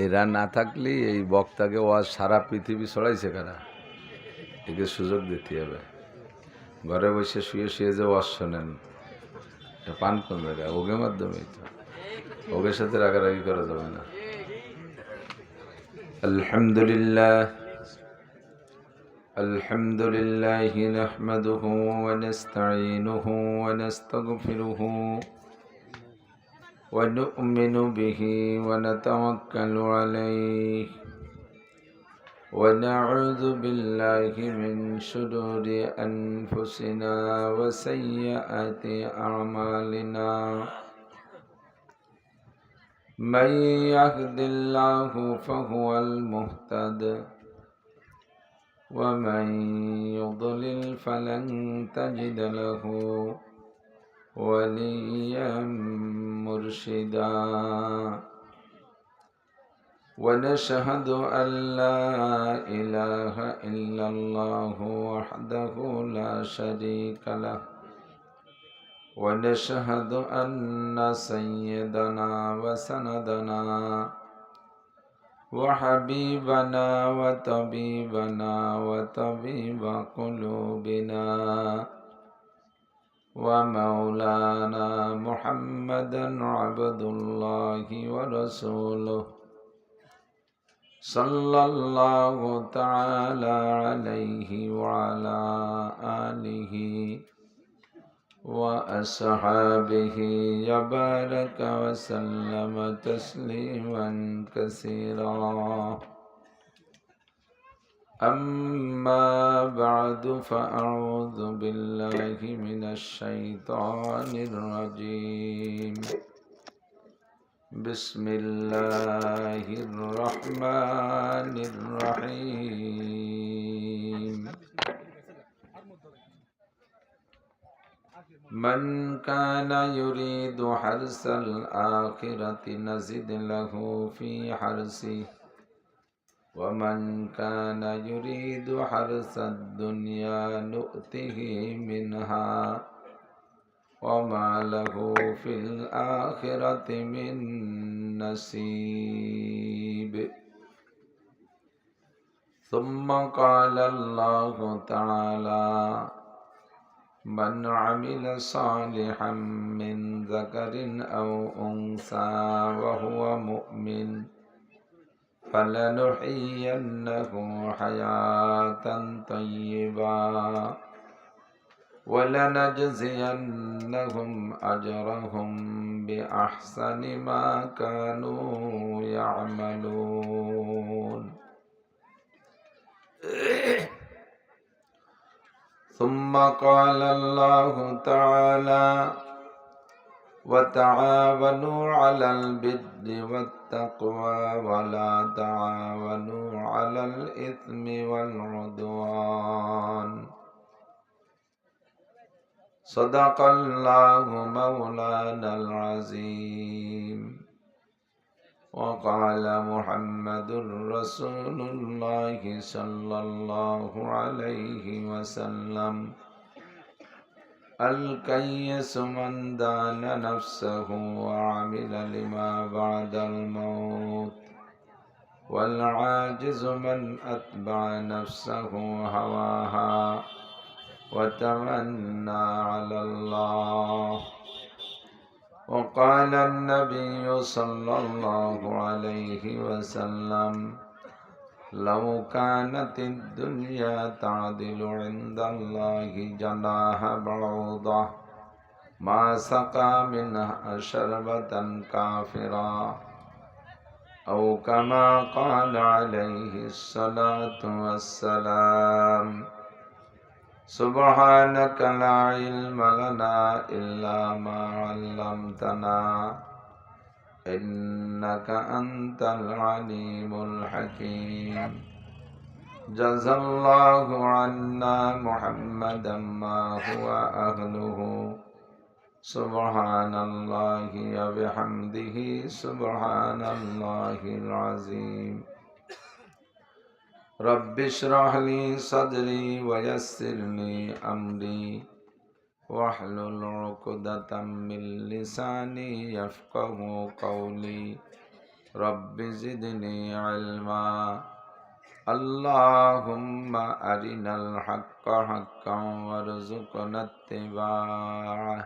এরা না থাকলে এই বক্তাকে ওয়াজ সারা পৃথিবী ছড়াইছে কারা? একে সুযোগ দিতে হবে। ঘরে বসে শুয়ে শুয়ে যে ওয়াজ শোনেন, এটা পান কোন জায়গায়? ওগের মাধ্যমেই তো। ওগের সাথে রাগারাগি করা যাবে না। আলহামদুলিল্লাহ আলহামদুলিল্লাহি নাহমাদুহু ওয়া নাস্তাঈনুহু ওয়া নাস্তাগফিরুহু ওয়া নু'মিনু বিহি ওয়া নাতাওয়াক্কালু আলাইহি ওয়া না'উযু বিল্লাহি মিন শুরুরি আনফুসিনা ওয়া সাইয়্যাতি আ'মালিনা। من يهد الله فهو المهتد ومن يضلل فلن تجد له وليا مرشدا. ونشهد أن لا إله إلا الله وحده لا شريك له ونشهد أن سيدنا وسندنا وحبيبنا وطبيبنا وطبيب قلوبنا ومولانا محمدا عبد الله ورسوله صلى الله تعالى عليه وعلى آله وأصحابه يبارك وسلم تسليما كثيرا. أما بعد فأعوذ بالله من الشيطان الرجيم. بسم الله الرحمن الرحيم. من كان يريد حرث الآخرة نزد له في حرثه ومن كان يريد حرث الدنيا نؤته منها وما له في الآخرة من نصيب. ثم قال الله تعالى: من عمل صالحا من ذكر أو أنثى وهو مؤمن فلنحيينه حياة طيبة ولنجزينهم أجرهم بأحسن ما كانوا يعملون. ثم قال الله تعالى: وتعاونوا على البر والتقوى ولا تعاونوا على الإثم والعدوان. صدق الله مولانا العظيم. وقال محمد رسول الله صلى الله عليه وسلم: الكيس من دان نفسه وعمل لما بعد الموت والعاجز من أتبع نفسه هواها وتمنى على الله. وقال النبي صلى الله عليه وسلم: لو كانت الدنيا تعدل عند الله جناح بعوضة ما سقى منها شربة كافرا أو كما قال عليه الصلاة والسلام. سبحانك لا علم لنا إلا ما علمتنا إنك أنت العليم الحكيم. جزى الله عنا محمدا ما هو أهله. سبحان الله وبحمده سبحان الله العظيم. رب اشرح لي صدري ويسر لي أمري واحلل عقدة من لساني يفقه قولي. رب زدني علما اللهم أرنا الحق حقا وارزقنا اتباعه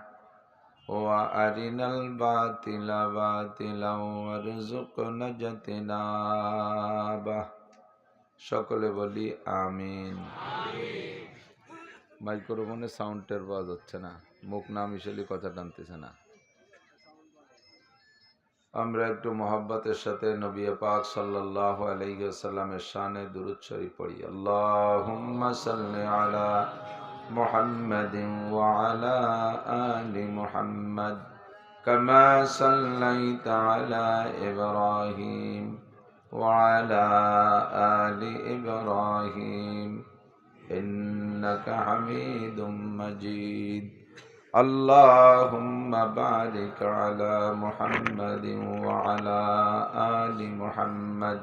وأرنا الباطل باطلا وارزقنا اجتنابه সকলে বলি আমিন। মাইক্রোফোনে সাউন্ডের আওয়াজ হচ্ছে না, মুখ না মিশালি কথা টানতেছে না। আমরা একটু মোহাব্বতের সাথে নবী পাক সাল্লাল্লাহু আলাইহি ওয়াসাল্লামের শানে দুরূদ শরীফ পড়ি। আল্লাহুম্মা সাল্লি আলা মুহাম্মাদিন ওয়া আলা আলি মুহাম্মাদ কামা সাল্লাইতা আলা ইব্রাহিম ওয়া আলা আলি ইব্রাহিম ইন্নাকা হামিদুম মাজিদ। اللهم بارك على محمد وعلى آل محمد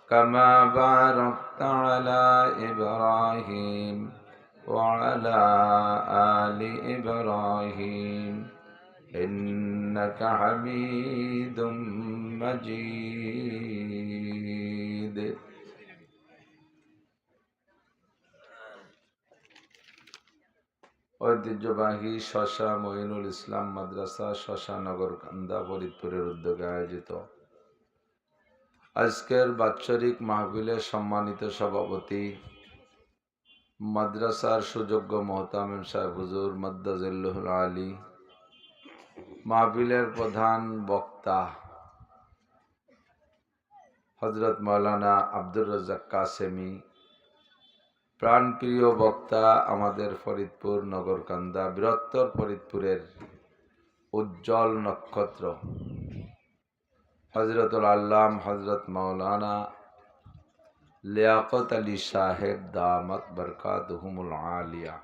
كما باركت على إبراهيم وعلى آل إبراهيم إنك حميد مجيد। ঐতিহ্যবাহী শশা মঈনুল ইসলাম মাদ্রাসা শশা নগরকান্দা ফরিদপুরের উদ্যোগে আয়োজিত আজকের বাৎসরিক মাহফিলের সম্মানিত সভাপতি মাদ্রাসার সুযোগ্য মোহতামিম সাহেব হুজুর মাদ্দাজিল্লুহুল আলী, মাহফিলের প্রধান বক্তা হযরত মাওলানা আব্দুর রাজ্জাক কাসেমি, প্রাণপ্রিয় বক্তা আমাদের ফরিদপুর নগরকান্দা বৃহত্তর ফরিদপুরের উজ্জ্বল নক্ষত্র হযরতুল আল্লাম হযরত মাওলানা লিয়াকত আলী সাহেব দামাত বরকাতুহুমুল আলিয়া,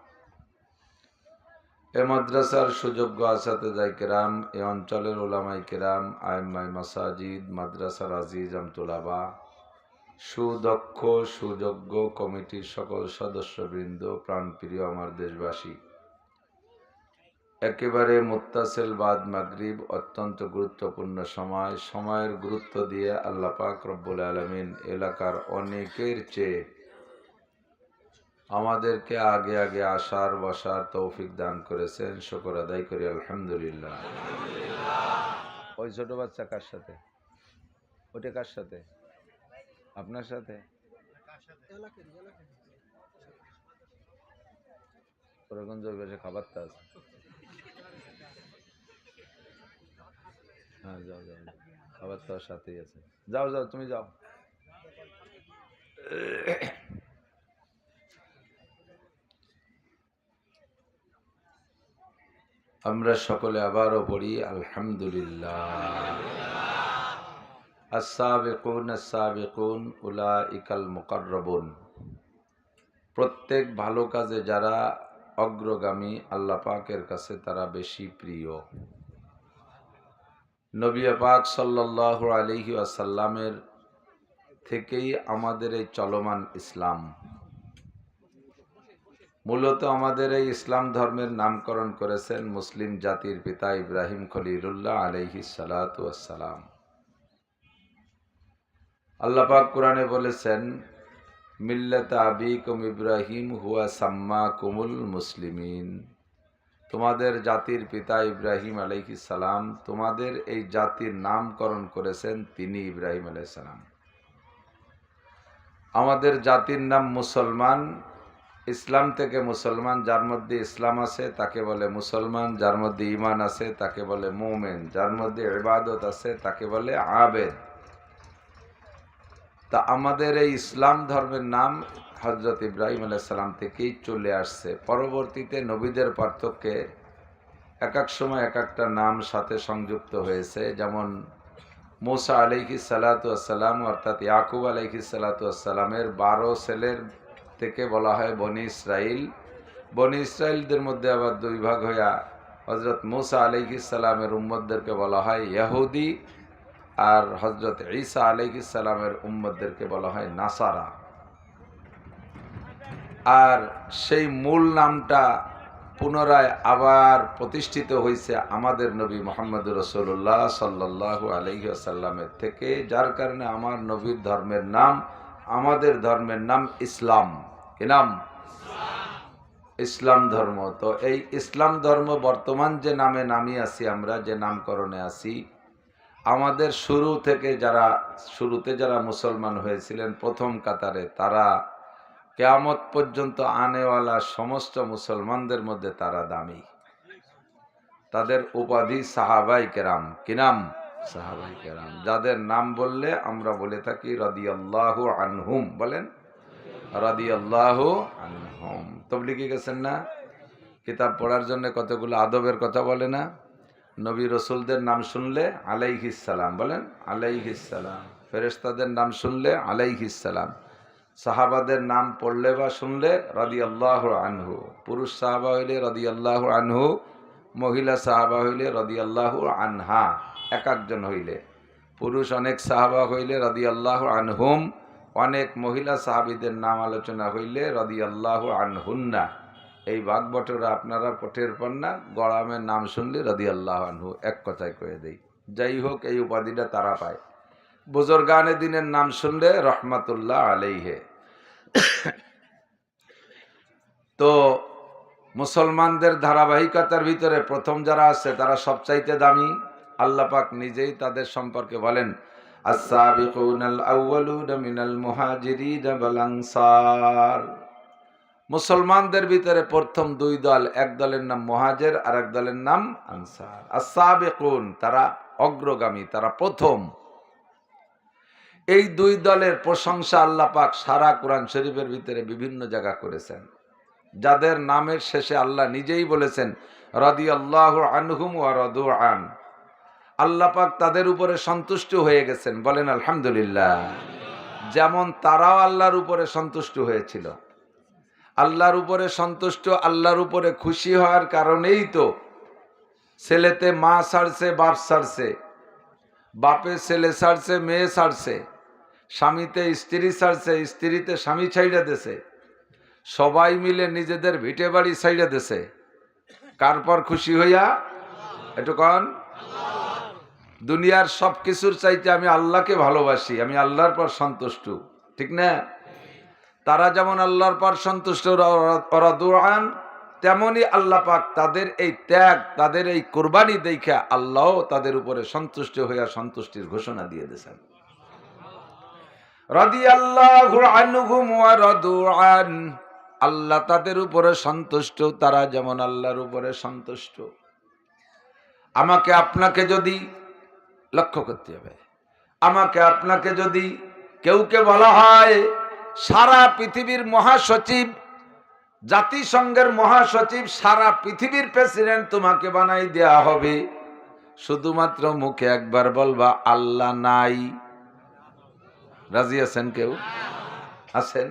এ মাদ্রাসার সুযোগ্য আসাতেজায়ে কেরাম, এ অঞ্চলের উলামায়ে কেরাম, আইম্মায়ে মাসাজিদ, মাদ্রাসার আজিজ আমতুলাবা, সুদক্ষ সুযোগ্য কমিটির সকল সদস্যবৃন্দ, প্রাণপ্রিয় আমার দেশবাসী, একেবারে মুত্তাসিল বাদ মাগরিব, অত্যন্ত গুরুত্বপূর্ণ সময়। সময়ের গুরুত্ব দিয়ে আল্লাহ পাক রব্বুল আলামিন এলাকার অনেকের চেয়ে আমাদেরকে আগে আগে আসার বসার তৌফিক দান করেছেন, শুকর আদায় করি আলহামদুলিল্লাহ। ওই ছোট বাচ্চা কার সাথে? ওটা কার সাথে? আপনার সাথে? ওরকম খাবার তো আছে। হ্যাঁ যাও যাও, খাবার তো সাথেই আছে। যাও যাও, তুমি যাও। আমরা সকলে আবারও পড়ি আলহামদুলিল্লাহ। আস-সাবিকুন আস-সাবিকুন উলাইকাল মুকাররাবুন। প্রত্যেক ভালো কাজে যারা অগ্রগামী, আল্লাহ পাকের কাছে তারা বেশি প্রিয়। নবী পাক সাল্লাল্লাহু আলাইহি ওয়াসাল্লামের থেকেই আমাদের এই চলমান ইসলাম। মূলত আমাদের এই ইসলাম ধর্মের নামকরণ করেছেন মুসলিম জাতির পিতা ইব্রাহিম খলিলুল্লাহ আলাইহিস সালাতু ওয়াস সালাম। আল্লাহ পাক কোরআনে বলেছেন, মিল্লাত আবিকুম ইব্রাহিম হুয়া সাম্মাকুমুল মুসলিমিন। তোমাদের জাতির পিতা ইব্রাহিম আলাইহিস সালাম, তোমাদের এই জাতির নামকরণ করেছেন তিনি ইব্রাহিম আলাইহিস সালাম। আমাদের জাতির নাম মুসলমান। ইসলাম থেকে মুসলমান, যার মধ্যে ইসলাম আছে তাকে বলে মুসলমান, যার মধ্যে ঈমান আছে তাকে বলে মুমিন, যার মধ্যে ইবাদত আছে তাকে বলে আবেদ। তা আমাদের এই ইসলাম ধর্মের নাম হযরত ইব্রাহিম আলাইহিস সালাম থেকেই চলে আসছে। পরবর্তীতে নবীদের পার্থক্যে এক এক সময় এক একটা নাম সাথে সংযুক্ত হয়েছে। যেমন মুসা আলাইহিস সালাতু ওয়াস সালাম অর্থাৎ ইয়াকুব আলাইহিস সালাতু ওয়াস সালামের 12 ছেলের থেকে বলা হয় বনি ইসরাইল। বনি ইসরাইলদের মধ্যে আবার দুই ভাগ হইয়া হযরত মুসা আলাইহিস সালামের উম্মতদেরকে বলা হয় ইহুদি, আর হযরত ঈসা আলাইহিস সালামের উম্মতদেরকে বলা হয় নাসারা। আর সেই মূল নামটা পুনরায় আবার প্রতিষ্ঠিত হয়েছে আমাদের নবী মুহাম্মদুর রাসূলুল্লাহ সাল্লাল্লাহু আলাইহি ওয়াসাল্লামের থেকে, যার কারণে আমার নবীর ধর্মের নাম, আমাদের ধর্মের নাম ইসলাম। কি নাম? ইসলাম ধর্ম। তো এই ইসলাম ধর্ম বর্তমান যে নামে নামি আছি আমরা, যে নামকরণে আছি, আমাদের শুরুতে যারা মুসলমান হয়েছিলেন প্রথম কাতারে, তারা কিয়ামত পর্যন্ত আনেওয়ালা সমস্ত মুসলমানদের মধ্যে তারা দামি। তাদের উপাধি সাহাবাই কেরাম। কি নাম? সাহাবাই কেরাম, যাদের নাম বললে আমরা বলে থাকি রাদিয়াল্লাহু আনহুম। বলেন রাদিয়াল্লাহু আনহুম। তাবলীগে গেছেন না? কিতাব পড়ার জন্য কতগুলো আদবের কথা বলে না? নবী রসুলদের নাম শুনলে আলাইহিস সালাম বলেন, আলাইহিস সালাম। ফেরেশতাদের নাম শুনলে আলাইহিস সালাম। সাহাবাদের নাম পড়লে বা শুনলে রাদিয়াল্লাহু আনহু। পুরুষ সাহাবা হইলে রাদিয়াল্লাহু আনহু, মহিলা সাহাবা হইলে রাদিয়াল্লাহু আনহা। এক একজন হইলে, পুরুষ অনেক সাহাবা হইলে রাদিয়াল্লাহু আনহুম, অনেক মহিলা সাহাবীদের নাম আলোচনা হইলে রাদিয়াল্লাহু আনহুন্না। এই বাগবটরা আপনারা পটের পান না, গড়ামের নাম শুনলে রাদিয়াল্লাহু আনহু। এক কথায় কয়ে দেই। যাই হোক, এই উপাধিটা তারা পায়। বুজুর্গানে দিনের নাম শুনলে রহমাতুল্লাহ আলাইহে। তো মুসলমানদের ধারাবাহিকতার ভিতরে প্রথম যারা আছে তারা সবচাইতে দামি। আল্লাহ পাক নিজেই তাদের সম্পর্কে বলেন, আস-সাবিকুনাল আউয়ালুনা মিনাল মুহাজিরিন ওয়াল আনসার। মুসলমানদের ভিতরে প্রথম দুই দল, এক দলের নাম মুহাজির আর এক দলের নাম আনসার। আস-সাবিকুন, তারা অগ্রগামী, তারা প্রথম। এই দুই দলের প্রশংসা আল্লাহ পাক সারা কোরআন শরীফের ভিতরে বিভিন্ন জায়গা করেছেন, যাদের নামের শেষে আল্লাহ নিজেই বলেছেন রাদিয়াল্লাহু আনহুম ওয়া রাদু আন। আল্লাহ পাক তাদের উপরে সন্তুষ্ট হয়ে গেছেন। বলেন আলহামদুলিল্লাহ। যেমন তারাও আল্লাহর উপরে সন্তুষ্ট হয়েছিল। আল্লাহর উপরে সন্তুষ্ট, আল্লাহর উপরে খুশি হওয়ার কারণেই তো ছেলেতে মা ছাড়ছে, বাপ ছাড়ছে, বাপে ছেলে ছাড়ছে, মেয়ে ছাড়ছে, স্বামীতে স্ত্রী ছাড়ছে, স্ত্রীতে স্বামী ছাইড়া দেছে, সবাই মিলে নিজেদের ভিটে বাড়ি ছাইড়া দেছে। কার পর খুশি হইয়া? একটু কন। দুনিয়ার সব কিছুর চাইতে আমি আল্লাহকে ভালোবাসি, আমি আল্লাহর পর সন্তুষ্ট। ঠিক না? তারা যেমন আল্লাহর পর সন্তুষ্ট রাদুআন, তেমনি আল্লাহ পাক তাদের এই ত্যাগ, তাদের এই কুরবানি দেখে আল্লাহ তাদের উপরে সন্তুষ্ট হইয়া সন্তুষ্টির ঘোষণা দিয়ে দিয়েছেন। রাদিয়াল্লাহু আনহুম ওয়া রাদু আন। আল্লাহ তাদের উপরে সন্তুষ্ট, তারা যেমন আল্লাহর উপরে সন্তুষ্ট। আমাকে আপনাকে যদি লক্ষ্য করতে হবে, আমাকে আপনাকে যদি কেউকে বলা হয় সারা পৃথিবীর মহাসচিব, জাতিসংঘের মহাসচিব, সারা পৃথিবীর প্রেসিডেন্ট তোমাকে বানাই দেয়া হবে, শুধুমাত্র মুখে একবার বলবা আল্লাহ নাই। রাজি আছেন? কেউ আছেন?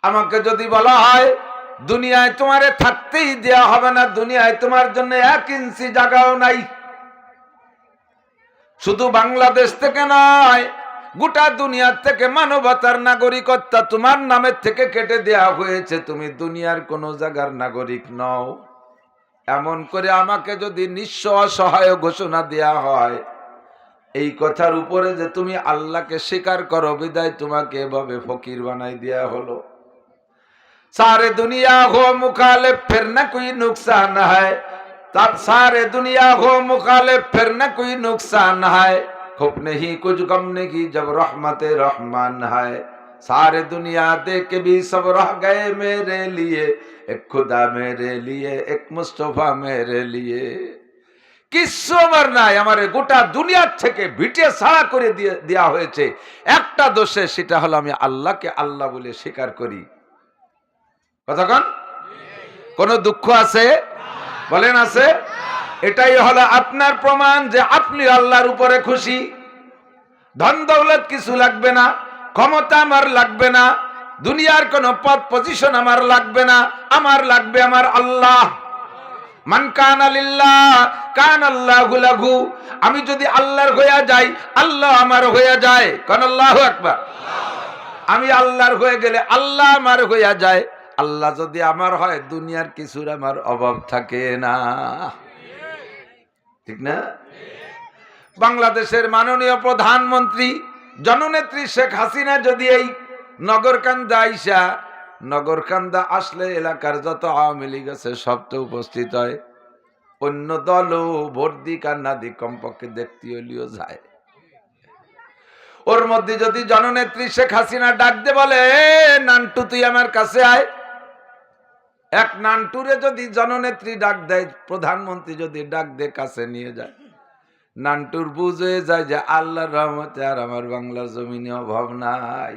আমাকে যদি বলা হয় দুনিয়ায় তোমারে থাকতেই দেয়া হবে না, দুনিয়ায় তোমার জন্য 1 ইঞ্চি জায়গাও নাই, শুধু বাংলাদেশ থেকে নয়, গোটা দুনিয়ার থেকে মানবতার নাগরিকত্ব তোমার নামের থেকে কেটে দেয়া হয়েছে, তুমি দুনিয়ার কোন জায়গার নাগরিক নও, এমন করে আমাকে যদি নিঃস্ব অসহায় ঘোষণা দেয়া হয়, এই কথার উপরে যে তুমি আল্লাহকে স্বীকার করো বিদায় তোমাকে এভাবে ফকির বানাই দেয়া হলো। सारे दुनिया हो मुखालिफ फिर न कोई नुकसान है, तब सारे दुनिया हो मुखालिफ फिर न कोई नुकसान है, खूब नहीं कुछ गम नहीं जब रहमत रहमान है, सारे दुनिया देख भी सब रह गए मेरे लिए, एक खुदा मेरे लिए, एक मुस्तफा मेरे लिए। কিচ্ছু আমার নাই, আমার গোটা দুনিয়ার থেকে ভিটে ছাড়া করে দেয়া হয়েছে একটা দোষে, সেটা হলো আমি আল্লাহকে আল্লাহ বলে স্বীকার করি। কতক্ষণ? কোন দুঃখ আছে? বলেন আছে? এটাই হলো আপনার প্রমাণ যে আপনি আল্লাহর উপরে খুশি। ধন দৌলত কিছু লাগবে না, ক্ষমতা আমার লাগবে না, দুনিয়ার কোন পদ পজিশন আমার লাগবে না, আমার লাগবে আমার আল্লাহ। মান কানা লিল্লাহ কানা আল্লাহু লাহু। আমি যদি আল্লাহর হয়ে যাই, আল্লাহ আমার হয়ে যায়। কোন আল্লাহু আকবার। আমি আল্লাহর হয়ে গেলে আল্লাহ আমার হয়ে যায়। আল্লাহ যদি আমার হয় দুনিয়ার কিছুর আমার অভাব থাকে না। ঠিক না? বাংলাদেশের মাননীয় প্রধানমন্ত্রী জননেত্রী শেখ হাসিনা যদি এই নগরকান্দা আইসা, নগরকান্দা আসলে এলাকার যত আওয়ামী লীগ আছে সব তো উপস্থিত হয়, অন্য দলও ভোট দিক আর না দিক কমপক্ষে দেখতে হলেও যায়। ওর মধ্যে যদি জননেত্রী শেখ হাসিনা ডাক দে বলে, নান্টু তুই আমার কাছে আয়, এক নান্টুরে যদি জননেত্রী ডাক দেয়, প্রধানমন্ত্রী যদি ডাক দে কাছে নিয়ে যায়, নান্টুর বুঝ হয়ে যায় যে আল্লাহর রহমতে আর আমার বাংলার জমিনে অভাব নাই।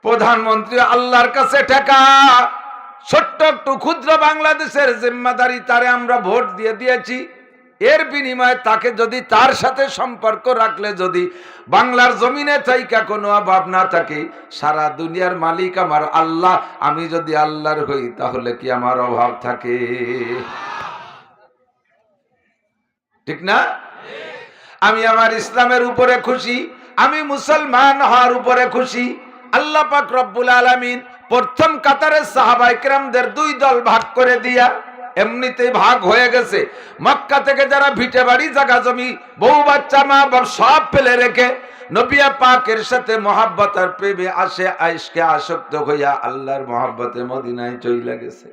প্রধানমন্ত্রী আল্লাহর কাছে ঠেকা, ছোট্ট একটু ক্ষুদ্র বাংলাদেশের জিম্মাদারি তারে আমরা ভোট দিয়ে দিয়েছি, এর বিনিময়ে তাকে যদি তার সাথে সম্পর্ক রাখলে যদি বাংলার জমিনে থাইকা কোনো অভাব না থাকে, সারা দুনিয়ার মালিক আমার আল্লাহ, আমি যদি আল্লাহর হই তাহলে কি আমার অভাব থাকে? ঠিক না? আমি আমার ইসলামের উপরে খুশি, আমি মুসলমান হওয়ার উপরে খুশি। আল্লাহ পাক রব্বুল আলামিন প্রথম কাতারে সাহাবায়ে কেরামদের দুই দল ভাগ করে দিয়া এমনিতেই ভাগ হয়ে গেছে। মক্কা থেকে যারা ভিটে বাড়ি জায়গা জমি বউ বাচ্চা মা বাপ সব ফেলে রেখে নবী পাকের সাথে মহব্বত আর প্রেমে আসে আইশকে আসক্ত হইয়া আল্লাহর মহব্বতে মদিনায় চলে গেছে।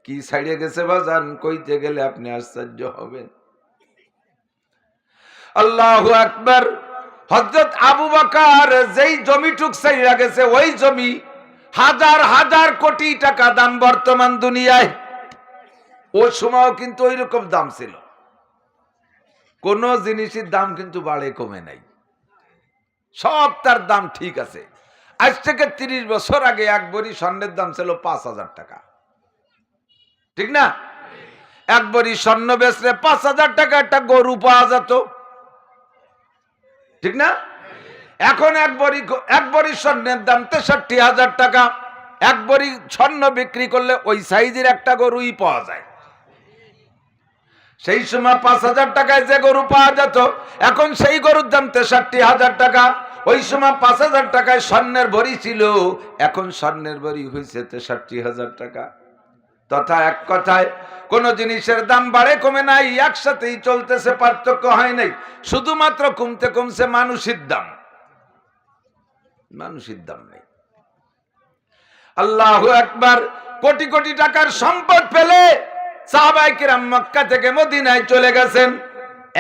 কি ছাড়িয়ে গেছে বাজান, কইতে গেলে আপনি আশ্চর্য হবেন। আল্লাহু আকবার। হযরত আবু বকর যেই জমিটুক ছাইড়া গেছে, ওই জমি হাজার হাজার কোটি টাকা দাম বর্তমান দুনিয়ায়। ওই সময়ও কিন্তু ওই রকম দাম ছিল, কোন জিনিসের দাম কিন্তু বাড়ে কমে নাই, সব তার দাম ঠিক আছে। আজ থেকে 30 বছর আগে এক ভরি স্বর্ণের দাম ছিল 5,000 টাকা, ঠিক না? এক ভরি স্বর্ণ বেচলে 5,000 টাকা একটা গরু পাওয়া যেত, ঠিক না? এখন এক ভরি স্বর্ণের দাম 63,000 টাকা। এক ভরি স্বর্ণ বিক্রি করলে ওই সাইজের একটা গরুই পাওয়া যায়। সেই সময় 5,000 টাকায় যে গরু পাওয়া যেত, এখন সেই গরুর দাম 63,000 টাকা। ওই সময় 5,000 টাকায় স্বর্ণের ভরি ছিল, এখন স্বর্ণের ভরি হয়েছে 63,000 টাকা। তথা এক কথায় কোন জিনিসের দাম বাড়ে কমে নাই, একসাথেই চলতেছে, পার্থক্য হয় নাই। শুধুমাত্র কমছে মানুষের দাম, মানুষের দাম নেই। আল্লাহু আকবার। কোটি কোটি টাকার সম্পদ পেলে সাহাবায়ে কেরাম মক্কা থেকে মদিনায় চলে গেছেন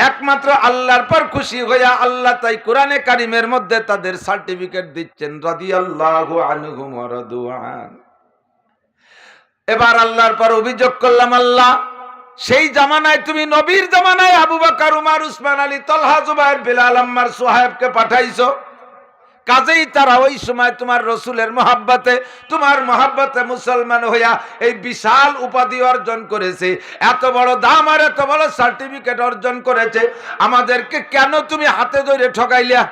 একমাত্র আল্লাহর পর খুশি হইয়া। আল্লাহ তাই কোরআনে কারিমের মধ্যে তাদের সার্টিফিকেট দিচ্ছেন, রাদিয়াল্লাহু আনহুম ওয়া রাদু আন। এবার আল্লাহর পর অভিযোগ করলাম, আল্লাহ সেই জামানায় তুমি নবীর জামানায় আবু বকর, উমর, উসমান, আলী, তালহা, জুবায়ের, বিলাল, আম্মার, সুহায়বকে পাঠাইছো, কাজেই তারা ওই সময় তোমার রসুলের মহাব্বতে, তোমার মহাব্বতে মুসলমান হইয়া এই বিশাল উপাধি অর্জন করেছে, এত বড় দাম আর এত বড় সার্টিফিকেট অর্জন করেছে। আমাদেরকে কেন তুমি হাতে ধরে ঠকাইলা?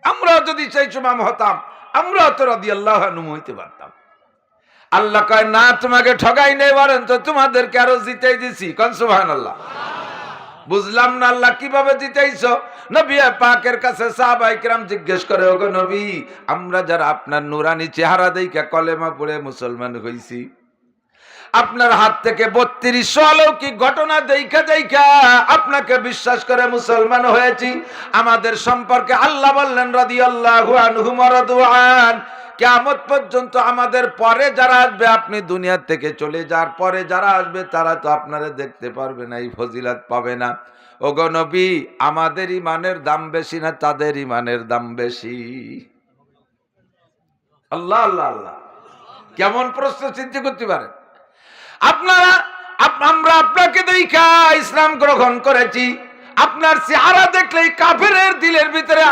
আমরা যদি সেই সময় হতাম, আমরা তো রাদিয়াল্লাহু আনহু হইতে পারতাম। আল্লাহ কয় না, তোমাকে ঠকাই নেই, বলেন তো তোমাদেরকে আরো জিতাই দিছি। কোন সুবহানাল্লাহ। বুঝলাম না আল্লাহ কিভাবে জিতাইছো? নবী পাকের কাছে সাহাবায়ে কেরাম জিজ্ঞেস করে, ওগো নবী, আমরা যারা আপনার নুরানি চেহারা দেইখা কলেমা পড়ে মুসলমান হইছি, আপনার হাত থেকে 3200 অলৌকিক ঘটনা দেইখা আপনাকে বিশ্বাস করে মুসলমান হয়েছি। আমাদের সম্পর্কে আল্লাহ বললেন, রাদিয়াল্লাহু আনহুম ওয়া রাদু আন। কিয়ামত পর্যন্ত আমাদের পরে যারা আসবে, আপনি দুনিয়া থেকে চলে যাওয়ার পরে যারা আসবে তারা তো আপনারা দেখতে পারবে না, এই ফজিলত পাবে না। ওগো নবী, আমাদের ইমানের দাম বেশি না তাদের ইমানের দাম বেশি? আল্লাহ আল্লাহ আল্লাহ, কেমন প্রশ্ন চিন্তা করতে পারেন আপনারা? আমরা আপনাকে দেখা ইসলাম গ্রহণ করেছি, আপনার চেহারা দেখলেই কাফেরের দিলের ভিতরে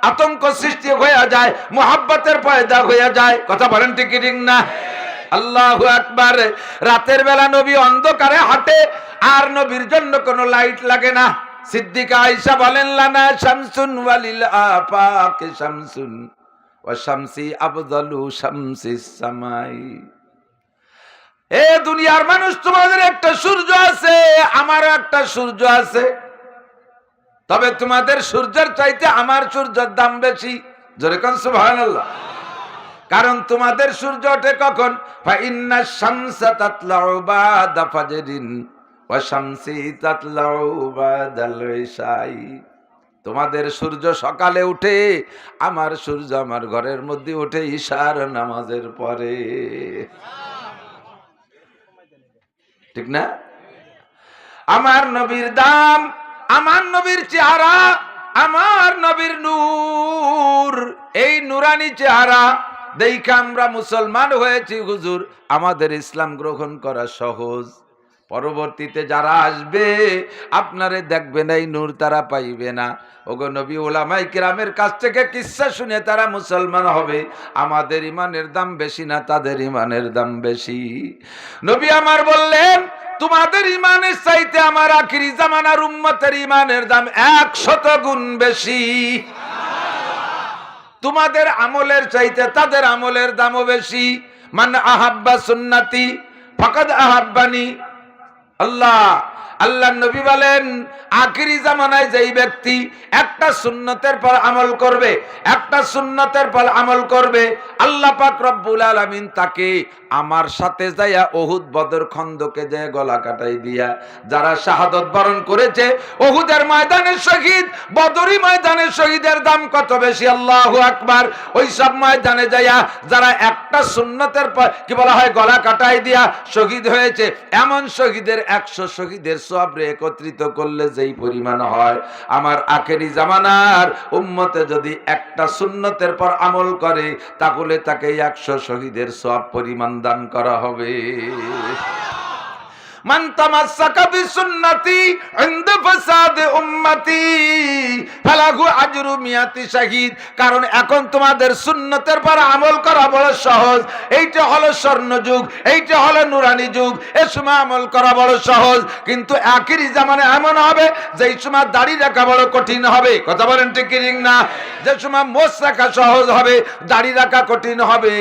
আতঙ্ক সৃষ্টি হয়ে যায়, মুহাব্বতের পয়দা হয়ে যায়। কথা বলেন ঠিক ঠিক না? আল্লাহু আকবার। রাতের বেলা নবী অন্ধকারে হাঁটে, আর নবীর জন্য কোনো লাইট লাগে না। সিদ্দিকা আয়েশা বলেন, লানা শামসুন ওয়ালিল আফাকি শামসুন ওয়া শামসি আফদালু শামসিস সামাই। এ দুনিয়ার মানুষ, তোমাদের একটা সূর্য আছে, আমারও একটা সূর্য আছে, তবে তোমাদের সূর্যের চাইতে আমার সূর্যের দাম বেশি। জোরে কোন সুবহানাল্লাহ। কারণ তোমাদের সূর্য ওঠে কখন? ফাইন্না শামসা তাতলাউ বাদা ফাজরিন ওয়া শামসি তাতলাউ বাদাল ইশাই। তোমাদের সূর্য সকালে উঠে, আমার সূর্য আমার ঘরের মধ্যে উঠে ইশার নামাজের পরে। ঠিক না? আমার নবীর দাম, আমার নবীর চেহারা, আমার নবীর নূর, এই নুরানি চেহারা দেখে আমরা মুসলমান হয়েছি হুজুর। আমাদের ইসলাম গ্রহণ করা সহজ। পরবর্তীতে যারা আসবে আপনারে দেখবে না, এই নূর তারা পাইবে না। ওগো নবী, ওলামায়ে কিরামের কাছ থেকে কিসসা শুনে তারা মুসলমান হবে। আমাদের ইমানের দাম বেশি না, তাদের ইমানের দাম বেশি। নবী আমার বললেন, তোমাদের ইমানের চাইতে আমার আখিরি জামানার উম্মতের ইমানের দাম 100 গুণ বেশি। তোমাদের আমলের চাইতে তাদের আমলের দামও বেশি। মান আহাব্বা সুন্নতি ফাকাদ আহাব্বানি। আল্লাহ নবী বলেন, আখিরি জামানায় যেই ব্যক্তি একটা সুন্নতের পর আমল করবে, একটা সুন্নতের পর আমল করবে, আল্লাহ পাক রব্বুল আলামিন তাকে আমার সাথে যাইয়া উহুদ বদর খন্দকে যায় গলা কাটাই দিয়া যারা শাহাদত বরণ করেছে, উহুদের ময়দানের শহীদ, বদরি ময়দানের শহীদের দাম কত বেশি! আল্লাহু আকবার। ওই সব ময়দানে যাইয়া যারা একটা সুন্নতের পর কি বলা হয় গলা কাটাই দিয়া শহীদ হয়েছে, এমন শহীদের 100 শহীদের সওয়াব একত্রিত করলে যেই পরিমাণ হয়, আমার আখেরি জামানার উম্মতে যদি একটা সুন্নতের পর আমল করে, তাহলে তাকে 100 শহীদের সওয়াব পরিমাণ দান করা হবে। মান তামাসসাকা বিসুন্নতি ইনদা ফাসাদ উম্মতি ফালাহু আজরু মিয়াতি শাহীদ। কারণ এখন তোমাদের সুন্নতের পর আমল করা বড় সহজ। এইটা হলো স্বর্ণ যুগ, এইটা হলো নুরানি যুগ, এই সময় আমল করা বড় সহজ। কিন্তু আখিরি জামানে এমন হবে যেই সময় দাড়ি রাখা বড় কঠিন হবে। কথা বলেন ঠিক কি না? যে সময় মোছ রাখা সহজ হবে, দাড়ি রাখা কঠিন হবে।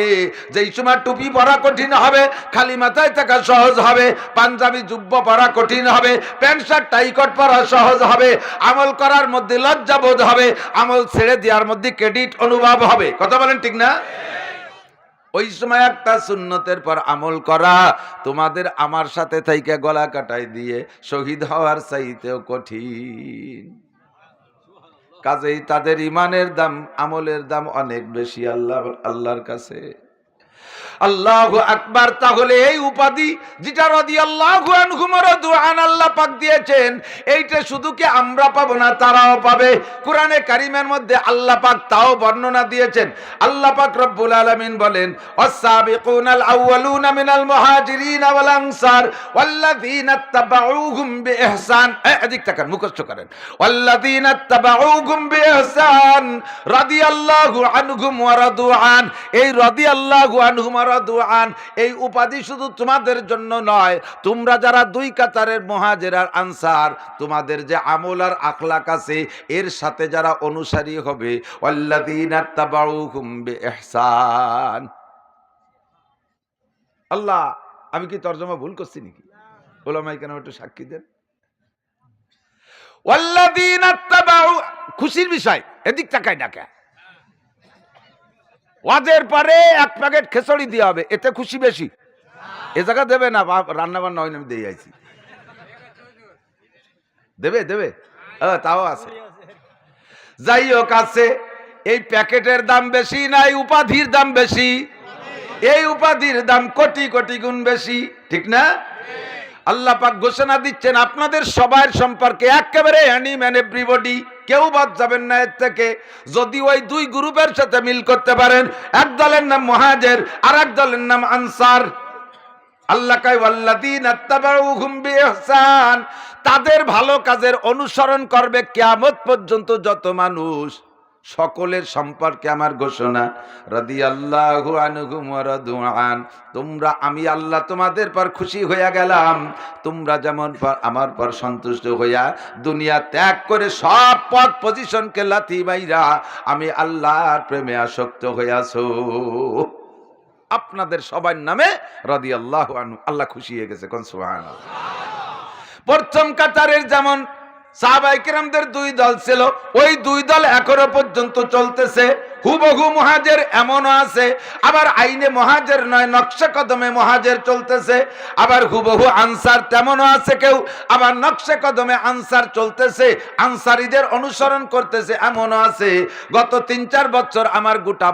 যেই সময় টুপি পরা কঠিন হবে, খালি মাথায় থাকা সহজ হবে। পাঞ্জাবি জুব্বা পরা কঠিন হবে, প্যান্ট শার্ট টাই কোট পরা সহজ হবে। আমল করার মধ্যে লজ্জা বোধ হবে, আমল ছেড়ে দেওয়ার মধ্যে ক্রেডিট অনুভব হবে। কথা বলেন ঠিক না? ওই সময় একটা সুন্নতের পর আমল করা তোমাদের আমার সাথে থাইকা গলা কাটাই দিয়ে শহীদ হওয়ার চাইতেও কঠিন। কাজেই তাদের ইমানের দাম, আমলের দাম অনেক বেশি আল্লাহর কাছে। আল্লাহু আকবার। তাহলে এই উপাধি যেটা রাদিয়াল্লাহু আনহুম রাদু আন আল্লাহ পাক দিয়েছেন, এইটা শুধু কি আমরা পাবো না, তারাও পাবে। কোরআনে কারীমের মধ্যে আল্লাহ পাক তাও বর্ণনা দিয়েছেন। আল্লাহ পাক রব্বুল আলামিন বলেন, ওয়াস-সাবিকুনাল আউয়ালুনা মিনাল মুহাজিরিন ওয়াল আনসার ওয়াল্লাযীনা তাবাউহুম বিইহসান। এদিক তাকান, মুখস্থ করেন। ওয়াল্লাযীনা তাবাউহুম বিইহসান রাদিয়াল্লাহু আনহুম ওয়া রাদু আন। এই রাদিয়াল্লাহু আনহুম ওয়া রাদু আন এই উপাধি শুধু তোমাদের জন্য নয়, তোমরা যারা দুই কাতারের মুহাজির আর আনসার, তোমাদের যে আমল আর আখলাক আছে এর সাথে যারা অনুসারী হবে, ওয়াল্লাযীনা তাবাউহুম বিইহসান। আল্লাহ, আমি কি তরজমা ভুল করছি নাকি? ওলামায়ে কেরাম একটু সাক্ষী দেন। ওয়াল্লাযীনা তাবাউ, খুশির বিষয়, এদিক তাকায় ডাকা। ওয়াজের পরে 1 প্যাকেট খেচড়ি দিয়ে হবে, এতে খুশি বেশি? এ জায়গা দেবে না, রান্না বান্না হয় না, আমি দিয়ে আইছি। দেবে তাও আছে। যাই হোক, আছে। এই প্যাকেটের দাম বেশি না এই উপাধির দাম বেশি? এই উপাধির দাম কোটি কোটি গুণ বেশি, ঠিক না? আল্লাহ পাক ঘোষণা দিচ্ছেন আপনাদের সবার সম্পর্কে, একেবারে এনি ম্যান এভরিবডি, কেউ বাদ যাবেন না এর থেকে। যদি ওই দুই গ্রুপের সাথে মিল করতে পারেন, এক দলের নাম মুহাজির আর এক দলের নাম আনসার। আল্লাহ কয় ওয়াল্লাযীনা তাবাউহুম বিইহসান, তাদের ভালো কাজের অনুসরণ করবে কিয়ামত পর্যন্ত যত মানুষ, সকলের সম্পর্কে আমার ঘোষণা। রাদিয়াল্লাহু আনহুম ওয়া রাদু আন। তোমরা, আমি আল্লাহ তোমাদের পর খুশি হইয়া গেলাম, তোমরা যেমন আমার পর সন্তুষ্ট হইয়া দুনিয়া ত্যাগ করে সব পদ পজিশনকে লাথি মাইরা আমি আল্লাহর প্রেমে আসক্ত হইয়াছো। আপনাদের সবার নামে রাদিয়াল্লাহু আনহু, আল্লাহ খুশি হয়ে গেছে। কোন সুবহানাল্লাহ। প্রথম কাতারের যেমন সাহাবায়ে কেরামদের দুই দল ছিল, ওই দুই দল এখনো পর্যন্ত চলতেছে। হুবহু মুহাজির এমনও আছে, আবার আইনে মুহাজির নয়, নকশা কদমে মুহাজির চলতেছে। আবার হুবহু আনসার তেমনও আছে কেউ, আবার নকশা কদমে আনসার চলতেছে, আনসারীদের অনুসরণ করতেছে এমনও আছে। গত ৩-৪ বছর আমার গোটা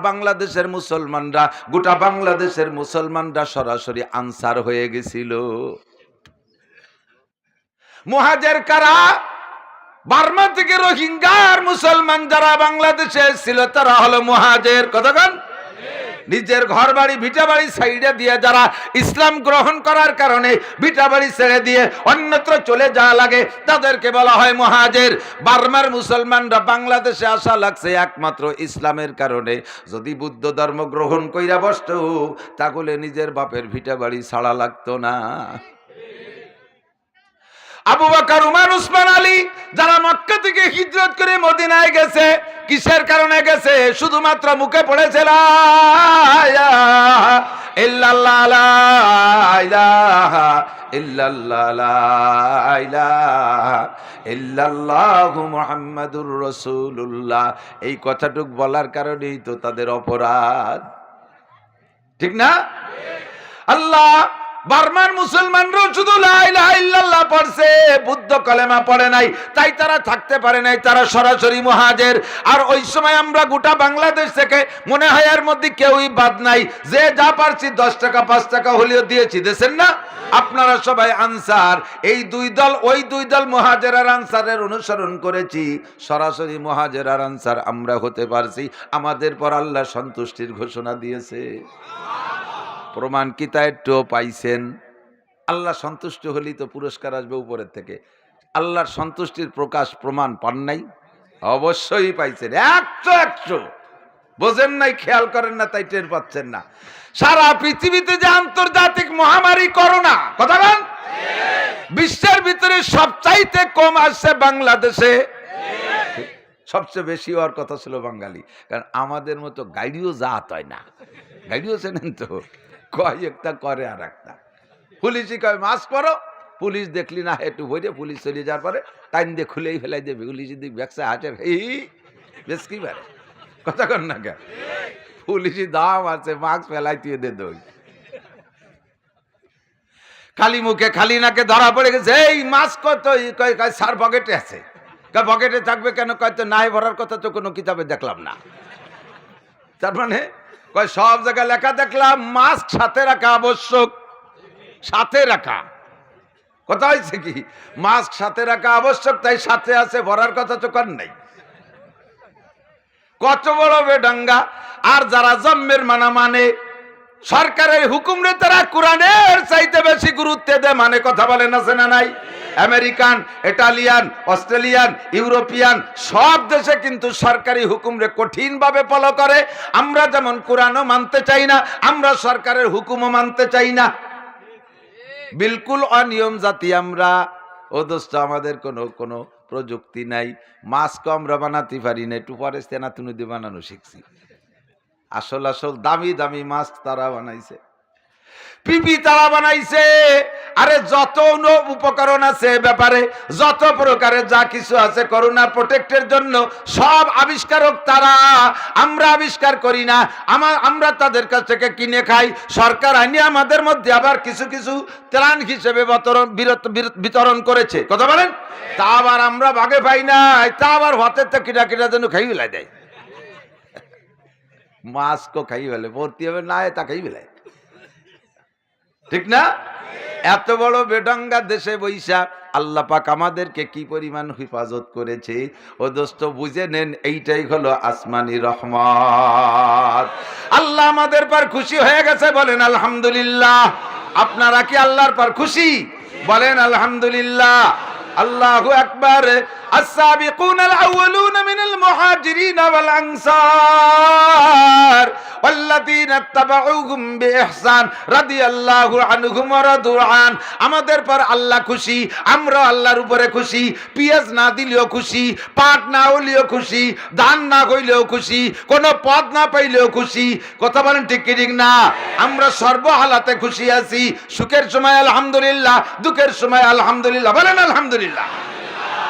বাংলাদেশের মুসলমানরা সরাসরি আনসার হয়ে গেছিল। মুহাজির কারা? বার্মা থেকে রোহিঙ্গার মুসলমান যারা বাংলাদেশে ছিল তারা হলো মুহাজির। কতক্ষণ? নিজের ঘর বাড়ি ভিটা বাড়ি সাইডে দিয়ে যারা ইসলাম গ্রহণ করার কারণে ভিটা বাড়ি ছেড়ে দিয়ে অন্যত্র চলে যাওয়া লাগে তাদেরকে বলা হয় মুহাজির। বার্মার মুসলমানরা বাংলাদেশে আসা লাগছে একমাত্র ইসলামের কারণে। যদি বুদ্ধ ধর্ম গ্রহণ কইরা বসতো তাহলে নিজের বাপের ভিটা বাড়ি ছাড়া লাগতো না। আবু বকর, উমর, উসমান, আলী যারা মক্কা থেকে হিজরত করে মদিনায় গেছে, কিসের কারণে গেছে? শুধুমাত্র মুখে পড়েছে লা ইলাহা ইল্লাল্লাহ, লা ইলাহা ইল্লাল্লাহ, লা ইলাহা ইল্লাল্লাহু মুহাম্মাদুর রাসূলুল্লাহ। এই কথাটুক বলার কারণেই তো তাদের অপরাধ, ঠিক না? আল্লাহ বার্মার মুসলমানরাও শুধু লা ইলাহা ইল্লাল্লাহ পড়ছে, বুদ্ধ কলেমা পড়ে নাই, তাই তারা থাকতে পারে নাই, তারা সরাসরি মুহাজির। আর ওই সময় আমরা গোটা বাংলাদেশ থেকে মনে হয় এর মধ্যে কেউই বাদ নাই, যে যা পারছি 10 টাকা 5 টাকা হলেও দিয়েছি, দেন না? আপনারা সবাই আনসার। এই দুই দল, ওই দুই দল মুহাজির আর আনসারের অনুসরণ করেছি, সরাসরি মুহাজির আর আনসার আমরা হতে পারছি। আমাদের পর আল্লাহ সন্তুষ্টির ঘোষণা দিয়েছে। প্রমাণ কি তা একটু পাইছেন? আল্লাহ সন্তুষ্ট হলেই তো পুরস্কার আসবে উপরের থেকে। আল্লাহর সন্তুষ্টির প্রমাণ পান নাই? অবশ্যই পাইছেন, 100 বোঝেন নাই, খেয়াল করেন না, তাই টের পাচ্ছেন না। সারা পৃথিবীতে যে আন্তর্জাতিক মহামারী করোনা, কথা বলেন, বিশ্বের ভিতরে সবচাইতে কম আসছে বাংলাদেশে, সবচেয়ে বেশি হওয়ার কথা ছিল বাঙালি। কারণ আমাদের মতো গাড়িও জাত হয় না। গাড়িও চেনেন তো, কয় একটা করে আর একটা। পুলিশই কয় মাস্ক পরো, পুলিশ দেখলি না একটু বইরে, পুলিশ চলে যাওয়ার পরে টাইম দিয়ে খুলেই ফেলাই দেবে, পুলিশ দিক ব্যবসা হাঁটে বেশ কি পারে, কথা কর না কে? পুলিশি দাম আছে, মাস্ক ফেলাই তুই দে দই। খালি মুখে খালি নাকে ধরা পড়ে গেছে, এই মাস্ক তো স্যার পকেটে আছে। পকেটে থাকবে কেন? কয় তো নাই ভরার কথা তো কোনো কিতাবে দেখলাম না। তার মানে কয় সব জায়গায় লেখা দেখলাম মাস্ক সাথে রাখা আবশ্যক। সাথে রাখা কথা হয়েছে কি? মাস্ক সাথে রাখা আবশ্যক, তাই সাথে আছে, ভরার কথা তো কর নাই। কত বড় বেডাঙ্গা! আর যারা জন্মের মানা মানে, সরকারের হুকুম রে তারা কোরআনের চাইতে বেশি গুরুত্ব দেয়, মানে কথা বলেন আছে না নাই? আমেরিকান, ইটালিয়ান, অস্ট্রেলিয়ান, ইউরোপিয়ান সব দেশে কিন্তু সরকারি হুকুম রে কঠিন ভাবে ফলো করে। আমরা যেমন কোরআনও মানতে চাই না, আমরা সরকারের হুকুমও মানতে চাই না, বিলকুল অনিয়ম জাতি আমরা। ও দোস্ত, আমাদের কোনো প্রযুক্তি নাই, মাস্ক আমরা বানাতে পারি না, একটু পরে তেনাতুনি দিয়ে বানানো শিখছি। আসল দামি দামি মাস্ক তারা বানাইছে, পিপি তারা বানাইছে। আরে যত উপকরণ আছে ব্যাপারে, যত প্রকারের যা কিছু আছে করোনা প্রোটেক্টের জন্য, সব আবিষ্কারক তারা, আমরা আবিষ্কার করি না। আমরা তাদের কাছ থেকে কিনে খাই। সরকার আইনে আমাদের মধ্যে আবার কিছু কিছু ত্রাণ হিসেবে বিতরণ করেছে, কথা বলেন, তা আবার আমরা ভাগে পাই নাই, তা আবার ভাতের তো কিটা কিটা যেন খাই বেলায় দেয়। মাস্কও খাই বেলে ভর্তি হবে না, তা খাই বেলায়, ঠিক না? এত বড় বেডাঙ্গা দেশে বৈশা আল্লাহ পাক আমাদেরকে কি পরিমাণ হেফাজত করেছে। ও দোস্ত বুঝে নেন, এইটাই হলো আসমানি রহমত। আল্লাহ আমাদের পর খুশি হয়ে গেছে, বলেন আলহামদুলিল্লাহ। আপনারা কি আল্লাহর পর খুশি? বলেন আলহামদুলিল্লাহ। আল্লাহু আকবার। السابقون الأولون من المهاجرين والأنصار والذين اتبعوهم بإحسان رضي الله عنهم ورضوا عنه। আমাদের পর আল্লাহ খুশি, আমরা আল্লাহর উপরে খুশি। পেঁয়াজ না দিলেও খুশি, পাট না হইলেও খুশি, ধান না হইলেও খুশি, কোনো পদ না পাইলেও খুশি, কথা বলেন ঠিক কি ঠিক না? আমরা সর্ব হালাতে খুশি আছি। সুখের সময় আলহামদুলিল্লাহ, দুঃখের সময় আলহামদুলিল্লাহ, বলেন আলহামদুলিল্লাহ।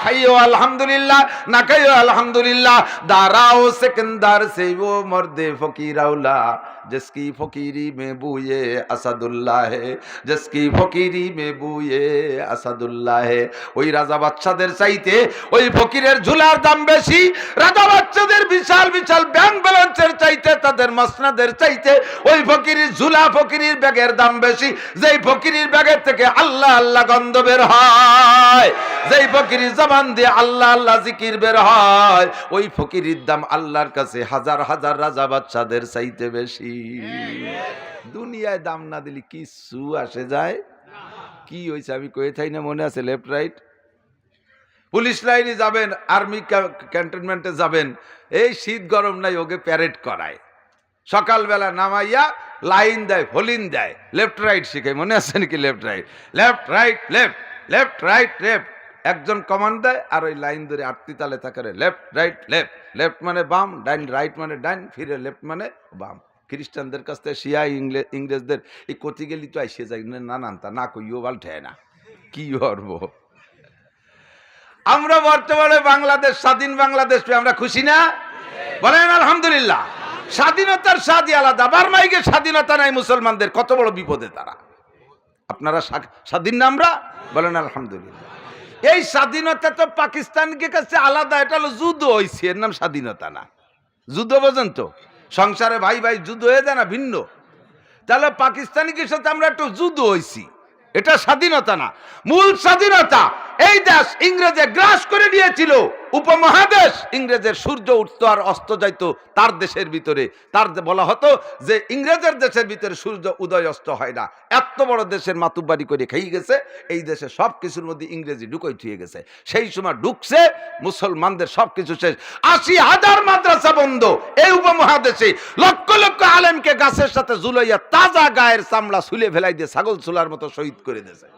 खाइयो अल्हम्दुलिल्लाह, ना खाइयो अल्हम्दुलिल्लाह। दाराओ सिकंदर से वो मर्दे फकीरौला, जिसकी फकीरी में बूए असदुल्लाह है, जिसकी फकीरी में बूए असदुल्लाह है। ওই রাজা বাচ্চাদের চাইতে ওই ফকিরের ঝুলার দাম বেশি, রাজা বাচ্চাদের বিশাল বিশাল ব্যাংক ব্যালেন্সের চাইতে, তাদের মসনদের চাইতে ওই ফকিরের ঝুলা ফকিরের ব্যাগের দাম বেশি। যেই ফকিরের ব্যাগের থেকে আল্লাহ আল্লাহ গন্ধ বের হয়, যেই ফকিরের জবান দিয়ে আল্লাহ আল্লাহ জিকির বের হয়, ওই ফকিরের দাম আল্লাহর কাছে হাজার হাজার রাজা বাচ্চাদের চাইতে বেশি। দুনিয়ায় দাম না দিলে কিছু আসে যায়? কি হয়েছে আমি কয়ে থাই না, মনে আছে? লেফট রাইট পুলিশ লাইনে যাবেন, আর্মি ক্যান্টনমেন্টে যাবেন, এই শীত গরম নাই, ওকে প্যারেড করায়, সকালবেলা নামাইয়া লাইন দেয়, ফলিন দেয়, লেফট রাইট শিখে, মনে আছে নাকি? Left right, left right left, left right left, একজন কমান্ড দেয় আর ওই লাইন ধরে আটটি তালে থাকে, লেফট রাইট লেফট, লেফট মানে বাম, ডাইন রাইট মানে ডাইন, ফিরে লেফট মানে বাম। খ্রিস্টানদের কাছ থেকে শিয়া ইংরেজদের এই কতি গেলি তো আইসে যাই নানান তা না কইও বাল ঠেয় না, কি করবো? আমরা বর্তমানে বাংলাদেশ, স্বাধীন বাংলাদেশ পেয়ে আমরা খুশি না? বলেন আলহামদুলিল্লাহ। স্বাধীনতার স্বাদই আলাদা। বার্মাইকে স্বাধীনতা নাই মুসলমানদের, কত বড় বিপদে তারা। আপনারা স্বাধীন না? আমরা বলেন আলহামদুলিল্লাহ। এই স্বাধীনতা তো পাকিস্তানকে কাছে আলাদা, এটা হলো যুদ্ধ হয়েছে, এর নাম স্বাধীনতা না। যুদ্ধ বোঝেন তো, সংসারে ভাই ভাই যুদ্ধ হয়ে যায় না ভিন্ন, তাহলে পাকিস্তানিকে সাথে আমরা একটু যুদ্ধ হয়েছি, এটা স্বাধীনতা না। মূল স্বাধীনতা এই দেশ ইংরেজে গ্রাস করে নিয়েছিল, উপমহাদেশ। ইংরেজের সূর্য উঠতো আর অস্ত যাইতো তার দেশের ভিতরে, তার বলা হতো যে ইংরেজের দেশের ভিতরে সূর্য উদয় অস্ত হয় না। এত বড় দেশের মাতুব্বাড়ি করে খেয়ে গেছে, এই দেশে সব কিছুর মধ্যে ইংরেজি ঢুকাই থুয়ে গেছে। সেই সময় ঢুকছে, মুসলমানদের সবকিছু শেষ, ৮০,০০০ মাদ্রাসা বন্ধ এই উপমহাদেশে, লক্ষ লক্ষ আলেমকে গাছের সাথে ঝুলাইয়া তাজা গায়ের চামড়া ছুলে ফেলাই দিয়ে ছাগল ছুলার মতো শহীদ করে দিয়েছে।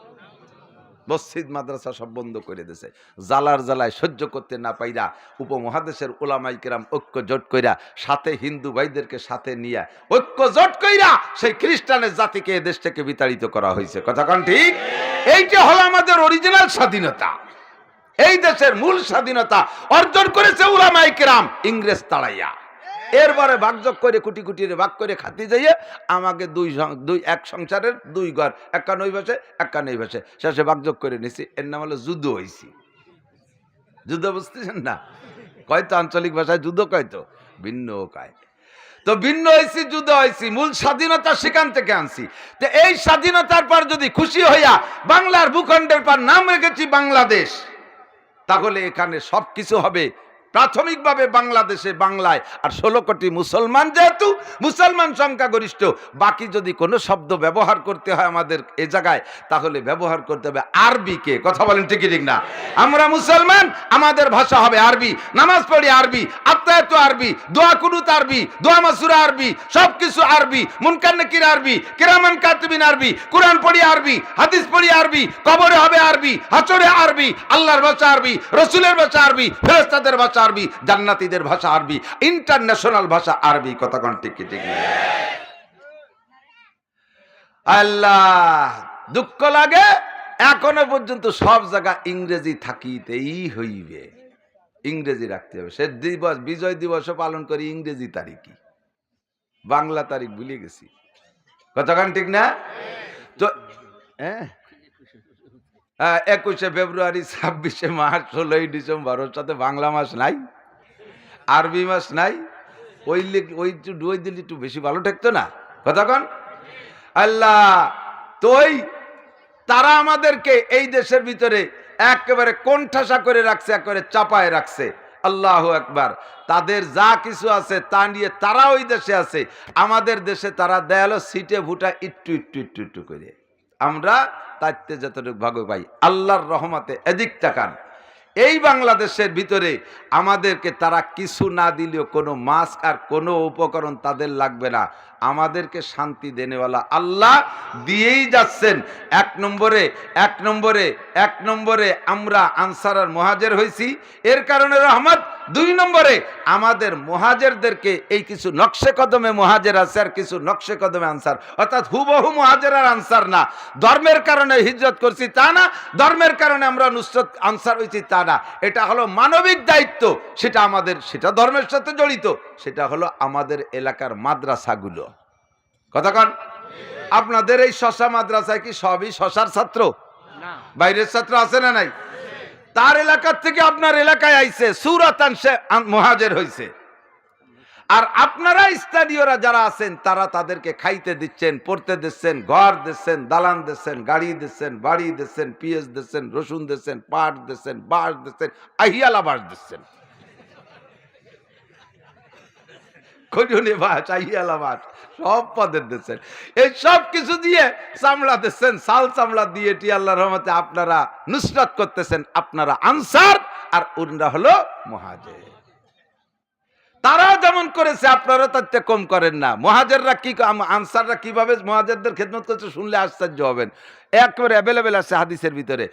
মসজিদ মাদ্রাসা সব বন্ধ করে দিয়েছে। জ্বালার জ্বালায় সহ্য করতে না পাইরা উপমহাদেশের ওলামাই কেরাম ঐক্য জোট কইরা, সাথে হিন্দু ভাইদেরকে সাথে নিয়ে ঐক্য জোট কইরা সেই খ্রিস্টানের জাতিকে এদেশ থেকে বিতাড়িত করা হয়েছে। কথা কোন ঠিক? এইটা হলো আমাদের অরিজিনাল স্বাধীনতা। এই দেশের মূল স্বাধীনতা অর্জন করেছে ওলামাই কেরাম ইংরেজ তাড়াইয়া। এরপরে ভাগযোগ করে কুটি কুটি ভাগ করে খাতি যাইয়ে আমাকে এক সংসারের দুই ঘর, একা নই ভাষে একা নই ভাষে, শেষে ভাগযোগ করে নিছি। এর নাম হলো যুদ্ধ হয়েছি। যুদ্ধ বুঝতেছেন না? কয়তো আঞ্চলিক ভাষায় যুদ্ধ, কয়তো ভিন্ন কয়, তো ভিন্ন হয়েছি, যুদ্ধ হয়েছি। মূল স্বাধীনতা সেখান থেকে আনছি। তো এই স্বাধীনতার পর যদি খুশি হইয়া বাংলার ভূখণ্ডের পর নাম রেখেছি বাংলাদেশ, তাহলে এখানে সব কিছু হবে প্রাথমিকভাবে বাংলাদেশে, বাংলায়। আর ১৬ কোটি মুসলমান, যেহেতু মুসলমান সংখ্যাগরিষ্ঠ, বাকি যদি কোনো শব্দ ব্যবহার করতে হয় আমাদের এ জায়গায়, তাহলে ব্যবহার করতে হবে আরবিকে। কথা বলেন ঠিক ঠিক না? আমরা মুসলমান, আমাদের ভাষা হবে আরবি, নামাজ পড়ি আরবি, আত্মায়াত আরবি, দোয়া কুনুত আরবি, দোয়া মাসুরা আরবি, সবকিছু আরবি, মুনকার নাকির আরবি, কিরামান কাতিবিন আরবি, কোরআন পড়ি আরবি, হাদিস পড়ি আরবি, কবরে হবে আরবি, হাসরে আরবি, আল্লাহর ভাষা আরবি, রসুলের ভাষা আরবি, ফেরেশতাদের ভাষা আরবি, জান্নাতীদের ভাষা আরবি, ইন্টারন্যাশনাল ভাষা আরবি। কথা কোন ঠিক ঠিক? আল্লাহ, দুঃখ লাগে এখনো পর্যন্ত সব জায়গা ইংরেজি থাকিতেই হইবে, ইংরেজি রাখতে হবে। সে দিবস, বিজয় দিবসও পালন করি ইংরেজি তারিখই, বাংলা তারিখ ভুলে গেছি। কথা কোন ঠিক না? তো ২১শে ফেব্রুয়ারি, ২৬শে মার্চ, ১৬ই ডিসেম্বর, ওর সাথে বাংলা মাস নাই, আরবি মাস নাই। ওই দিলে একটু বেশি ভালো ঠেকতো না? কথা কন। আল্লাহ, তো তারা আমাদেরকে এই দেশের ভিতরে একেবারে কোণঠাসা করে রাখছে, একেবারে চাপায় রাখছে। আল্লাহু আকবার। তাদের যা কিছু আছে তা নিয়ে তারা ওই দেশে আছে, আমাদের দেশে তারা দেয়ালো সিটে ভুটা একটু একটু একটু একটু করে। আমরা তাইতে যতটুকু ভাগ পাই, আল্লাহর রহমতে এদিক তাকান। এই বাংলাদেশের ভিতরে আমাদেরকে তারা কিছু না দিলেও কোনো মাস্ক আর কোনো উপকরণ তাদের লাগবে না। আমাদেরকে শান্তি দেনেওয়ালা আল্লাহ দিয়েই যাচ্ছেন। এক নম্বরে আমরা আনসার আর মুহাজির হয়েছি, এর কারণে রহমত। দুই নম্বরে আমাদের মুহাজিরদেরকে এই কিছু নকশে কদমে মুহাজির আছে আর কিছু নকশে কদমে আনসার, অর্থাৎ হুবহু মুহাজির আর আনসার না। ধর্মের কারণে হিজরত করছি তা না, ধর্মের কারণে আমরা নুসরত আনসার হয়েছি তা না। এটা হলো মানবিক দায়িত্ব, সেটা আমাদের, সেটা ধর্মের সাথে জড়িত। সেটা হলো আমাদের এলাকার মাদ্রাসাগুলো। কথা কন, আপনাদের এই শশা মাদ্রাসায় কি সবই শশার ছাত্র? বাইরের ছাত্র আছে না নাই? তার এলাকার থেকে আপনার এলাকায় আইছে, সুরাতাংশে মুহাজির হইছে। আর আপনারা স্থানীয়রা যারা আছেন তারা তাদেরকে খাইতে দিচ্ছেন, পড়তে দিচ্ছেন, ঘর দিচ্ছেন, দালান দিচ্ছেন, গাড়ি দিচ্ছেন, বাড়ি দিচ্ছেন, পিএস দিচ্ছেন, রসুন দিচ্ছেন, পাট দিচ্ছেন, বাঁশ দিচ্ছেন, আহিয়ালা বাঁশ দিচ্ছেন, খজুনি বাঁশ, আহিয়ালা বাঁশ, সব পদের দিচ্ছেন। এই সব কিছু দিয়ে চামড়া দিচ্ছেন, সাল চামড়া দিয়ে টি আল্লাহর রহমতে আপনারা নুসরাত করতেছেন। আপনারা আনসার আর উনরা হলো মুহাজির। তারা যেমন করেছে আপনারা তার চেয়ে কম করেন না। মুহাজিররা কি, আনসাররা কিভাবে মুহাজিরদের খেদমত করছে শুনলে আশ্চর্য হবেন। একেবারে অ্যাভেলেবেল আছে হাদিসের ভিতরে।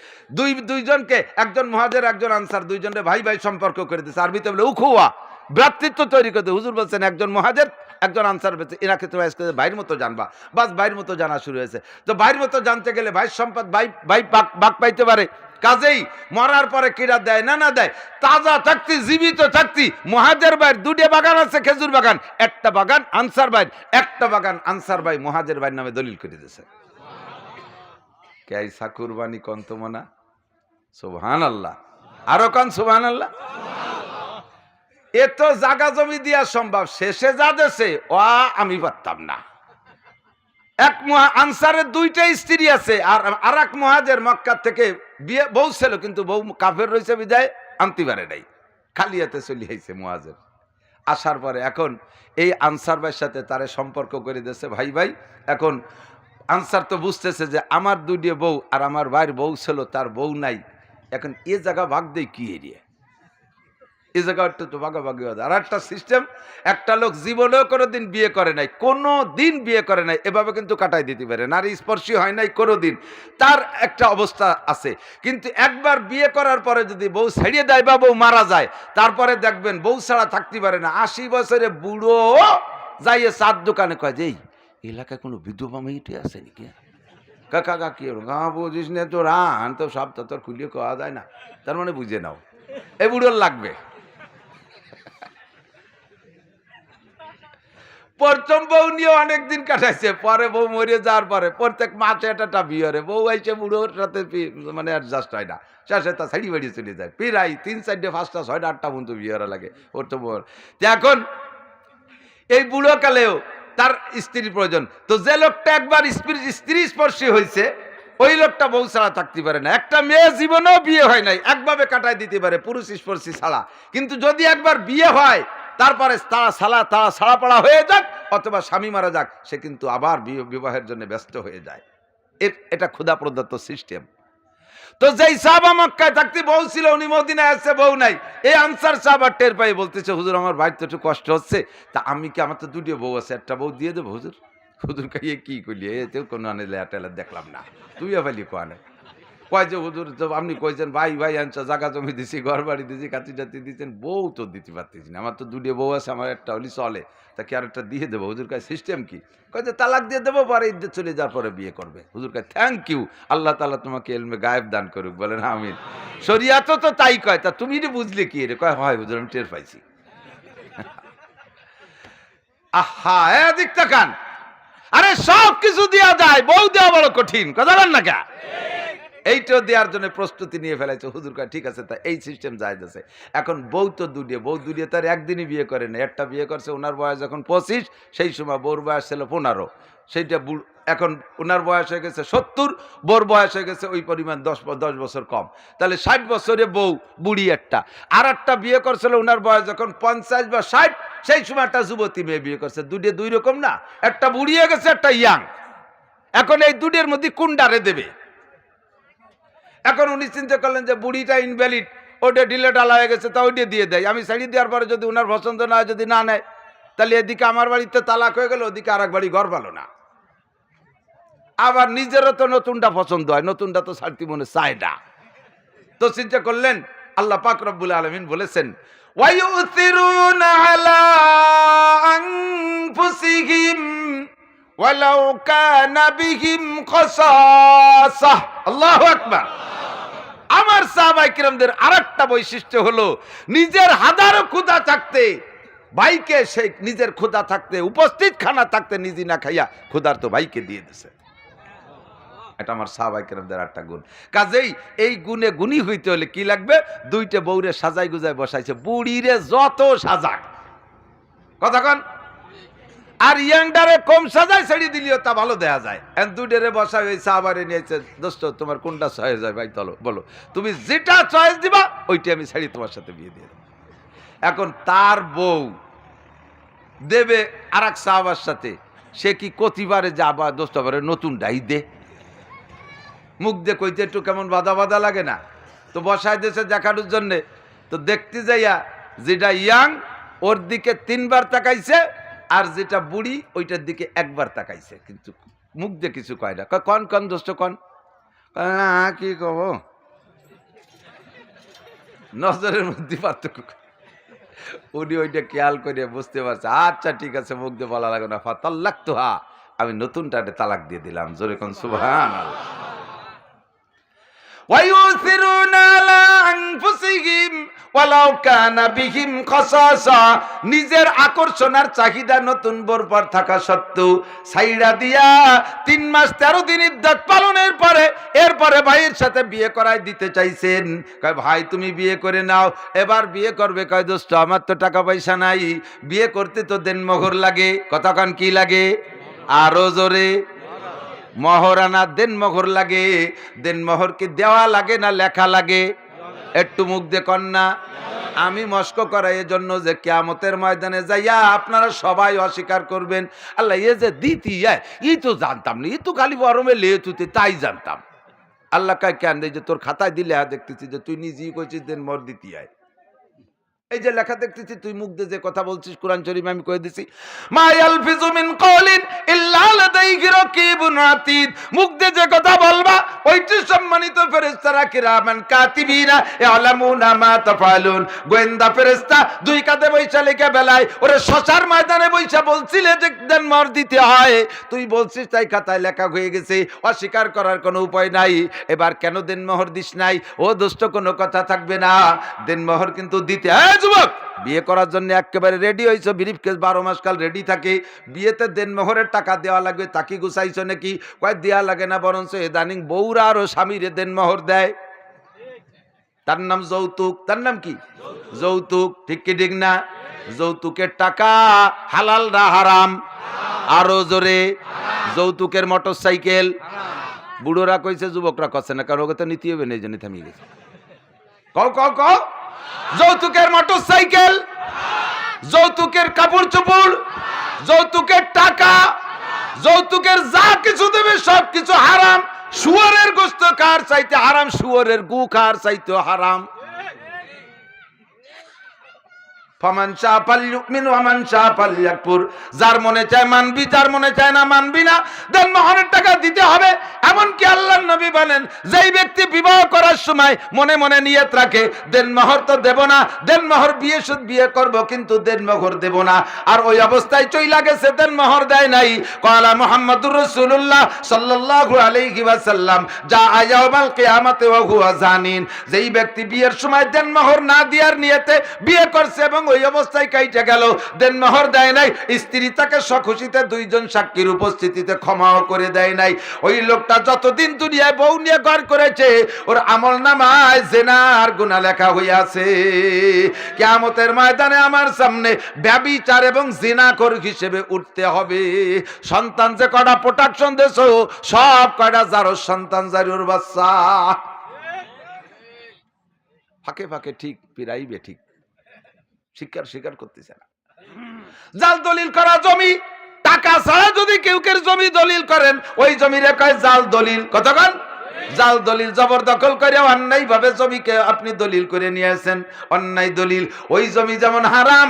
দুইজনকে, একজন মুহাজির একজন আনসার, দুইজনের ভাই ভাই সম্পর্ক করে দিয়েছে। আরবিতে বলে উখুয়া, ভ্রাতৃত্ব তৈরি করতে। হুজুর বলছেন একজন মুহাজির একজন আনসার বলছে এনাকে তো ভাইয়ের মতো জানবা, বাস ভাইয়ের মতো জানা শুরু হয়েছে। তো ভাইয়ের মতো জানতে গেলে ভাই সম্পদ ভাই বাক পাইতে পারে। কাজেই মরার পরে কিরা দেয় না না দেয়, তাজা থাকতি জীবিত থাকতি মুহাজির ভাইয়ের দুটো বাগান আছে, খেজুর বাগান, একটা বাগান আনসার ভাই, একটা বাগান আনসার ভাই মুহাজির ভাইয়ের নামে দলিল করে দিয়েছে। কে সাকুরবানি কন্তমনা, সুবহানাল্লাহ, আরো কান সুবহানাল্লাহ। এ তো জাগা জমি দিয়া সম্ভব, শেষে যা দেশে ও আমি পারতাম না। এক আনসারের দুইটা স্ত্রী আছে, আর এক মুহাজির মক্কা থেকে বিয়ে বউ ছিল, কিন্তু বউ কাফের রয়েছে বিদায় আনতে পারে নাই, খালি হাতে চলে আইছে মুহাজির। আসার পরে এখন এই আনসার ভাইয়ের সাথে তারে সম্পর্ক করে দিয়েছে ভাই ভাই। এখন আনসার তো বুঝতেছে যে আমার দুইটা বউ আর আমার ভাইয়ের বউ ছিল, তার বউ নাই। এখন এ জায়গা ভাগ দেয় কি এরিয়া, এই জায়গাটা তো ভাগাভাগি হয়। আর একটা সিস্টেম, একটা লোক জীবনেও কোনোদিন বিয়ে করে নাই, কোনো দিন বিয়ে করে নাই, এভাবে কিন্তু কাটাই দিতে পারে, নারী স্পর্শী হয় নাই কোনোদিন, তার একটা অবস্থা আছে। কিন্তু একবার বিয়ে করার পরে যদি বউ ছেড়িয়ে দেয় বা বউ মারা যায়, তারপরে দেখবেন বউ ছাড়া থাকতে পারে না। 80 বছরে বুড়ো যাইয়ে চার দোকানে কয় যে এই এলাকায় কোনো বিধবা মেয়েটি আছে নাকি? কাকা কাকি গা বুঝিস না তো, রান তো সব তো তোর খুলিয়ে খাওয়া যায় না, তার মানে বুঝে নাও এ বুড়োর লাগবে। প্রথম বউ নিয়ে অনেকদিন কাটাইছে, পরে বউ মরে যাওয়ার পরে প্রত্যেক মাসে একটা বিয়ে, বউ আইসে বুড়োর সাথে মানে অ্যাডজাস্ট হয় না, শেষে তা ছাড়ি বাড়ি চলে যায়। প্রায় 3, 4, 5টা, 6টা, 8টা পর্যন্ত বিয়ে লাগে ওর তো বউর। এখন এই বুড়ো কালেও তার স্ত্রীর প্রয়োজন। তো যে লোকটা একবার স্ত্রী স্পর্শী হয়েছে ওই লোকটা বউ ছাড়া থাকতে পারে না। একটা মেয়ে জীবনেও বিয়ে হয় নাই, একভাবে কাটায় দিতে পারে পুরুষ স্পর্শী ছাড়া। কিন্তু যদি একবার বিয়ে হয় তারপরে তারা ছাড়া পাড়া হয়ে যাক অথবা স্বামী মারা যাক, সে কিন্তু আবার বিবাহের জন্য ব্যস্ত হয়ে যায়। এটা খোদা প্রদত্ত সিস্টেম। তো যেই সাহাবা মক্কায় থাকতে বউ ছিল, উনি মদিনায় আসছে বউ নাই। এই আনসার সাহাবা টের পাই বলতেছে হুজুর আমার বাড়িতে একটু কষ্ট হচ্ছে, তা আমি কি, আমার তো দুটো বউ আছে, একটা বউ দিয়ে দেবো হুজুর? হুজুর কাইয়ে কি করলি, এতেও কোনো টেলা দেখলাম না, তুই এফালি কোয়ানে কয় যে হুজুর তো আপনি কইছেন ভাই ভাই আনছা, জায়গা জমি দিছি, ঘর বাড়ি দিছি, কাতি টাতি দিচ্ছেন, বউ তো দিতে পারতেছি না, আমার তো দুটো বউ আছে, আমার একটা হলি চলে, তাকে আর একটা দিয়ে দেবো। হুজুর কাছে সিস্টেম কি? কয় যে তালাক দিয়ে দেবো, পরে ঈদে চলে যাওয়ার পরে বিয়ে করবে। হুজুর কাছে থ্যাংক ইউ, আল্লাহ তাআলা তোমাকে ইলমে গায়েব দান করুক, বলেন আমিন। শরিয়াতও তো তাই কয়, তা তুমি বুঝলে কি রে? কয় হয় হুজুর আমি টের পাইছি। আহা এদিক তাকান, আরে সব কিছু দেওয়া যায়, বউ দেওয়া বড় কঠিন, কথা বলেন না কে? এইটাও দেওয়ার জন্য প্রস্তুতি নিয়ে ফেলাইছে। হুজুর কয় ঠিক আছে, তা এই সিস্টেম জায়েজ আছে। এখন বউ তো বউ দুটিয়ে তার একদিনই বিয়ে করে না, একটা বিয়ে করছে ওনার বয়স যখন 25, সেই সময় বউর বয়স ছিল 15, সেইটা এখন ওনার বয়স হয়ে গেছে 70, বউর বয়স হয়ে গেছে ওই পরিমাণ 10 বছর কম, তাহলে 60 বছরে বউ বুড়ি একটা। আর একটা বিয়ে করছিল ওনার বয়স যখন 50 বা 60, সেই সময় একটা যুবতী মেয়ে বিয়ে করছে। দুই রকম না, একটা বুড়ি হয়ে গেছে, একটা ইয়াং। এখন এই দুটির মধ্যে কোনটারে দেবে? এখন উনি চিন্তা করলেন যে বুড়িটা ইনভ্যালিড, ওটা ঢিলে ঢালা হয়ে গেছে, তা ওইটা দিয়ে দেয়। আমি ছাড়িয়ে দেওয়ার পরে যদি ওনার পছন্দ না হয়, যদি না নেয়, তাহলে এদিকে আমার বাড়িতে তালাক হয়ে গেল, ওদিকে আর এক বাড়ি ঘর ভালো না। আবার নিজেরও তো নতুনটা পছন্দ হয়, নতুনটা তো ছাড়তি মনে চায় না। তো চিন্তা করলেন আল্লাহ পাক রব্বুল আলামিন বলেছেন ওয়ায়ুসিরুনা আলা আনফুসিহিম ওয়ালাউ কানা বিহিম খাসাসা। আল্লাহু আকবার। আমার সাহাবায়ে কিরামদের আরেকটা বৈশিষ্ট্য হলো নিজের হাজারো ক্ষুধা থাকতে ভাইকে সে নিজের ক্ষুধা থাকতে উপস্থিত খানা থাকতে নিজে না খাইয়া ক্ষুধার্ত ভাইকে দিয়ে দিছে। এটা আমার সাহাবায়ে কিরামদের একটা গুণ। কাজেই এই গুণে গুণী হইতে হলে কি লাগবে? দুইটা বউরে সাজাই গুজাই বসাইছে, বুড়িরে যত সাজাক কতক্ষণ আর ইয়াংডারে কম সাজাই ছেড়ে দিলিও তা ভালো দেয়া যায়। দুইটারে বসাই ওই সাহাবারে নিয়েছে, দোস্ত তোমার কোনটা চয়েস হয় ভাই চলো বলো, তুমি যেটা চয়েস দিবা ওইটা আমি ছেড়ে তোমার সাথে বিয়ে দিয়ে দেব। এখন তার বউ দেবে আর এক সাহাবার সাথে, সে কি কতিবারে যাবা দোস্ত বারে নতুন ডাই দে, মুখ দিয়ে কইতে একটু কেমন বাধা বাধা লাগে না? তো বসায় দেশে দেখানোর জন্যে তো দেখতে যাইয়া যেটা ইয়াং ওর দিকে 3 বার তাকাইছে আর যেটা বুড়ি ওইটার দিকে 1 বার তাকাইছে, কিন্তু মুখ দিয়ে কিছু কয় না। কন কন দোস্ত কন, কি কব, নজরের মধ্যে পার্থক্য। উনি ওইটা খেয়াল করে বুঝতে পারছে, আচ্ছা ঠিক আছে মুখ দিয়ে বলা লাগে না, ফাতাল্লাক তো হা, আমি নতুনটাতে তালাক দিয়ে দিলাম। জোরে কোন সুবহানাল্লাহ। ওয়ায়ুসিরুনা আলা আনফুসিহিম ওয়ালাউ কানা বিহিম খাসাসা। নিজের আকর্ষণের চাহিদা নতুন বর পর থাকা সত্ত্বেও সাইরা দিয়া 3 মাস 13 দিন ইদ্দত পালনের পরে এরপরে ভাইয়ের সাথে বিয়ে করাই দিতে চাইছেন। কয় ভাই তুমি বিয়ে করে নাও, এবার বিয়ে করবে। কয় দোস্ত আমার তো টাকা পয়সা নাই, বিয়ে করতে তো দেনমোহর লাগে। কতক্ষণ কি লাগে? আরো জোরে। মহরানা দেনমোহর লাগে। দেনমোহর কি দেওয়া লাগে না লেখা লাগে? একটু মুখ দিয়ে কন্যা। আমি মস্ক করাই এজন্য যে কিয়ামতের ময়দানে যাইয়া আপনারা সবাই অস্বীকার করবেন, আল্লাহ এ যে দিতি ই তো জানতাম না, ই তো খালি গরমে লেয়ে তুতে তাই জানতাম। আল্লাহ কায় কেন দেয় যে তোর খাতায় দিলে দেখতেছি যে তুই নিজেই কইছিস দেনমোহর দিতি আয়। এই যে লেখা দেখতেছি তুই মুখ দিয়ে যে কথা বলছিস কোরআন শরীফ আমি কয়ে দিছি, মা ইয়ালফিজু মিন কওলিন ইল্লা লাদাইহি রাকিবুন আতীদ। মুখ দিয়ে যে কথা বলবা ওইটি সম্মানিত ফেরেশতারা কিরামান কাতিবিনা ইয়ালামুনা মা তাফআলুন। গোয়েন্দা ফেরেশতা 2 কাঁধে বইসা লেখা বেলায় ওরে শশার ময়দানে বইসা বলছিলে যে দেনমোহর দিতে হয়, তুই বলছিস তাই খাতায় লেখা হয়ে গেছে, অস্বীকার করার কোনো উপায় নাই। এবার কেন দেনমোহর দিস নাই? ও দোস্ত কোনো কথা থাকবে না, দেনমোহর কিন্তু দিতে। যুবক বিয়ে করার জন্য একেবারে রেডি হয়েছো, ব্রিফকেস 12 মাস কাল রেডি থাকে, বিয়েতে দেনমোহরের টাকা দেওয়া লাগবে, তাকে গুছাইছো নাকি? কয় দেওয়া লাগে না, বরঞ্চ ইদানিং বউরা আরো স্বামীরে দেনমোহর দেয়। তার নাম যৌতুক। তার নাম কি? যৌতুক। ঠিক কি ঠিক না? যৌতুকের টাকা হালাল না হারাম? আরো জোরে। যৌতুকের মোটরসাইকেল। বুড়োরা কইছে, যুবকরা কচ্ছে না, কারণ ওকে তো নীতি হবে না, এই জন্য থামিয়ে গেছে। কও কও কও। যৌতুকের মোটরসাইকেল, যৌতুকের কাপড় চোপড়, যৌতুকের টাকা, যৌতুকের যা কিছু দেবে সব কিছু হারাম। শুয়োরের গোশত কার চাইতে হারাম, শুয়োরের গু কার চাইতে হারাম। ফামান শাআ ফালইউমিন ওয়া মান শাআ ফালইয়াকফুর। যার মনে চায় মানবি, যার মনে চায় না মানবি না। দেনমোহরের টাকা দিতে হবে। এমনকি আল্লাহর নবী বলেন, যেই ব্যক্তি বিবাহ করার সময় মনে মনে নিয়ত রাখে দেনমোহর তো দেব না, দেনমোহর বিয়ে শুধু বিয়ে করব কিন্তু দেনমোহর দেব না, আর ওই অবস্থায় চইলা গেছে দেনমোহর দেয় নাই। ক্বালা মুহাম্মাদুর রাসূলুল্লাহ সাল্লাল্লাহু আলাইহি ওয়াসাল্লাম যা ইয়াউমাল কিয়ামাতি ওয়া হুয়া জানিন। যেই ব্যক্তি বিয়ের সময় দেনমোহর না দেওয়ার নিয়তে বিয়ে করছে এবং ওই অবস্থায় কাইটা গেল, দেনমোহর দেয় নাই, স্ত্রী তাকে সখুশিতে 2 জন সাক্ষীর উপস্থিতিতে ক্ষমাও করে দেয় নাই, ওই লোকটা যতদিন দুনিয়ায় বউ নিয়ে ঘর করেছে ওর আমলনামায় জিনার গুনাহ লেখা হইয়াছে। কিয়ামতের ময়দানে আমার সামনে ব্যভিচার এবং জিনাখোর হিসেবে উঠতে হবে। সন্তান যে কটা প্রোটেকশন দেছো সব কটা জারোর সন্তান, জারুর বাচ্চা। ফাঁকে ফাঁকে ঠিক পিরাইবে ঠিক, স্বীকার করতেছে না। জাল দলিল করা জমি, টাকা ছাড়া যদি কেউ জমি দলিল করেন ওই জমিরে কয় জাল দলিল। কতক্ষণ? জাল দলিল। জবরদখল করে অন্যায় ভাবে জমিকে আপনি দলিল করে নিয়েছেন, অন্যায় দলিল। ওই জমি যেমন হারাম,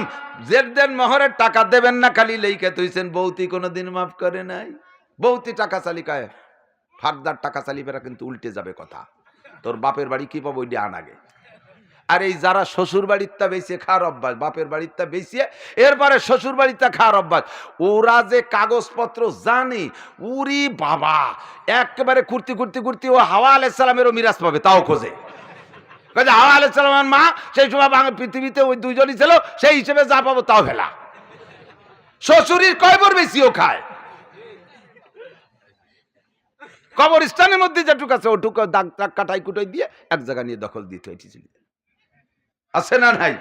যে দেনমোহরের টাকা দেবেন না খালি লেইকে তুইছেন, বৌতি কোনোদিন মাফ করে নাই। বৌতি টাকা চালি কয় ফারদার টাকা চালি বেড়া কিন্তু উল্টে যাবে কথা। তোর বাপের বাড়ি কি পাবো ওইটা আন আগে। আর এই যারা শ্বশুর বাড়িরটা বেঁচে খাওয়ার অভ্যাস, বাপের বাড়িরটা বেঁচে এরপরে শ্বশুর বাড়িরটা খাওয়ার অভ্যাস, ওরা যে কাগজপত্র জানে, উরি বাবা একেবারে কুর্তি কুর্তি কুর্তি ও হাওয়া আলাইহিস সালামেরও মিরাজ পাবে, তাও খোঁজে। হাওয়া আলাইহিস সালামের মা সেই সময় পৃথিবীতে ওই দুইজনই ছিল, সেই হিসেবে যা পাবো তাও ফেলা। শ্বশুরির কয়বর বেশিও খায়, কবরস্থানের মধ্যে যেটুক আছে ওটুকু দাগ দাগ কাটাই কুটাই দিয়ে এক জায়গা নিয়ে দখল দিতে হয়েছিল। আছে না নাই?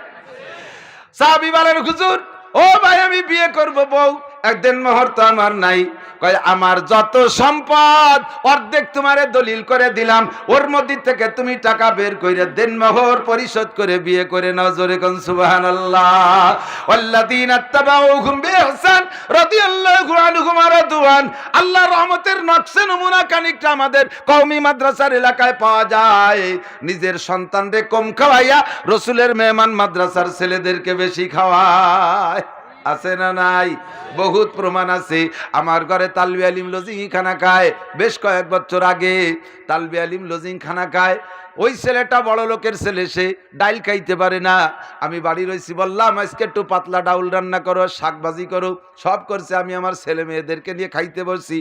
সাহাবী বলেন, হুজুর ও ভাই আমি বিয়ে করব, বউ একদিন মোহর তো আমার নাই। কয় আমার যত সম্পদ অর্ধেক তোমারে দলিল করে দিলাম, ওর মধ্যে থেকে তুমি টাকা বের করে দেন মোহর পরিশোধ করে বিয়ে করে নাও। জোরে কোন সুবহানাল্লাহ। ওয়াল্লাযীনা তাবাউহুম বিইহসান রাদিয়াল্লাহু আনহুম ওয়া রাদওয়ান। আল্লাহর রহমতের নকশা নমুনা খানিকটা আমাদের কওমি মাদ্রাসার এলাকায় পাওয়া যায়। নিজের সন্তানরে কম খাওয়াইয়া রাসূলের মেহমান মাদ্রাসার ছেলেদেরকে বেশি খাওয়ায়। আছে না নাই? বহুত প্রমাণ আছে। আমার ঘরে তালবি আলিম লজিং খানা খায়, বেশ কয়েক বছর আগে তালবি আলিম লজিং খানা খায়। ওই ছেলেটা বড় লোকের ছেলে, সে ডাইল খাইতে পারে না। আমি বাড়ি রয়েছি, বললাম আজকে একটু পাতলা ডাউল রান্না করো, শাকভাজি করো, সব করছে। আমি আমার ছেলে মেয়েদেরকে নিয়ে খাইতে বসছি।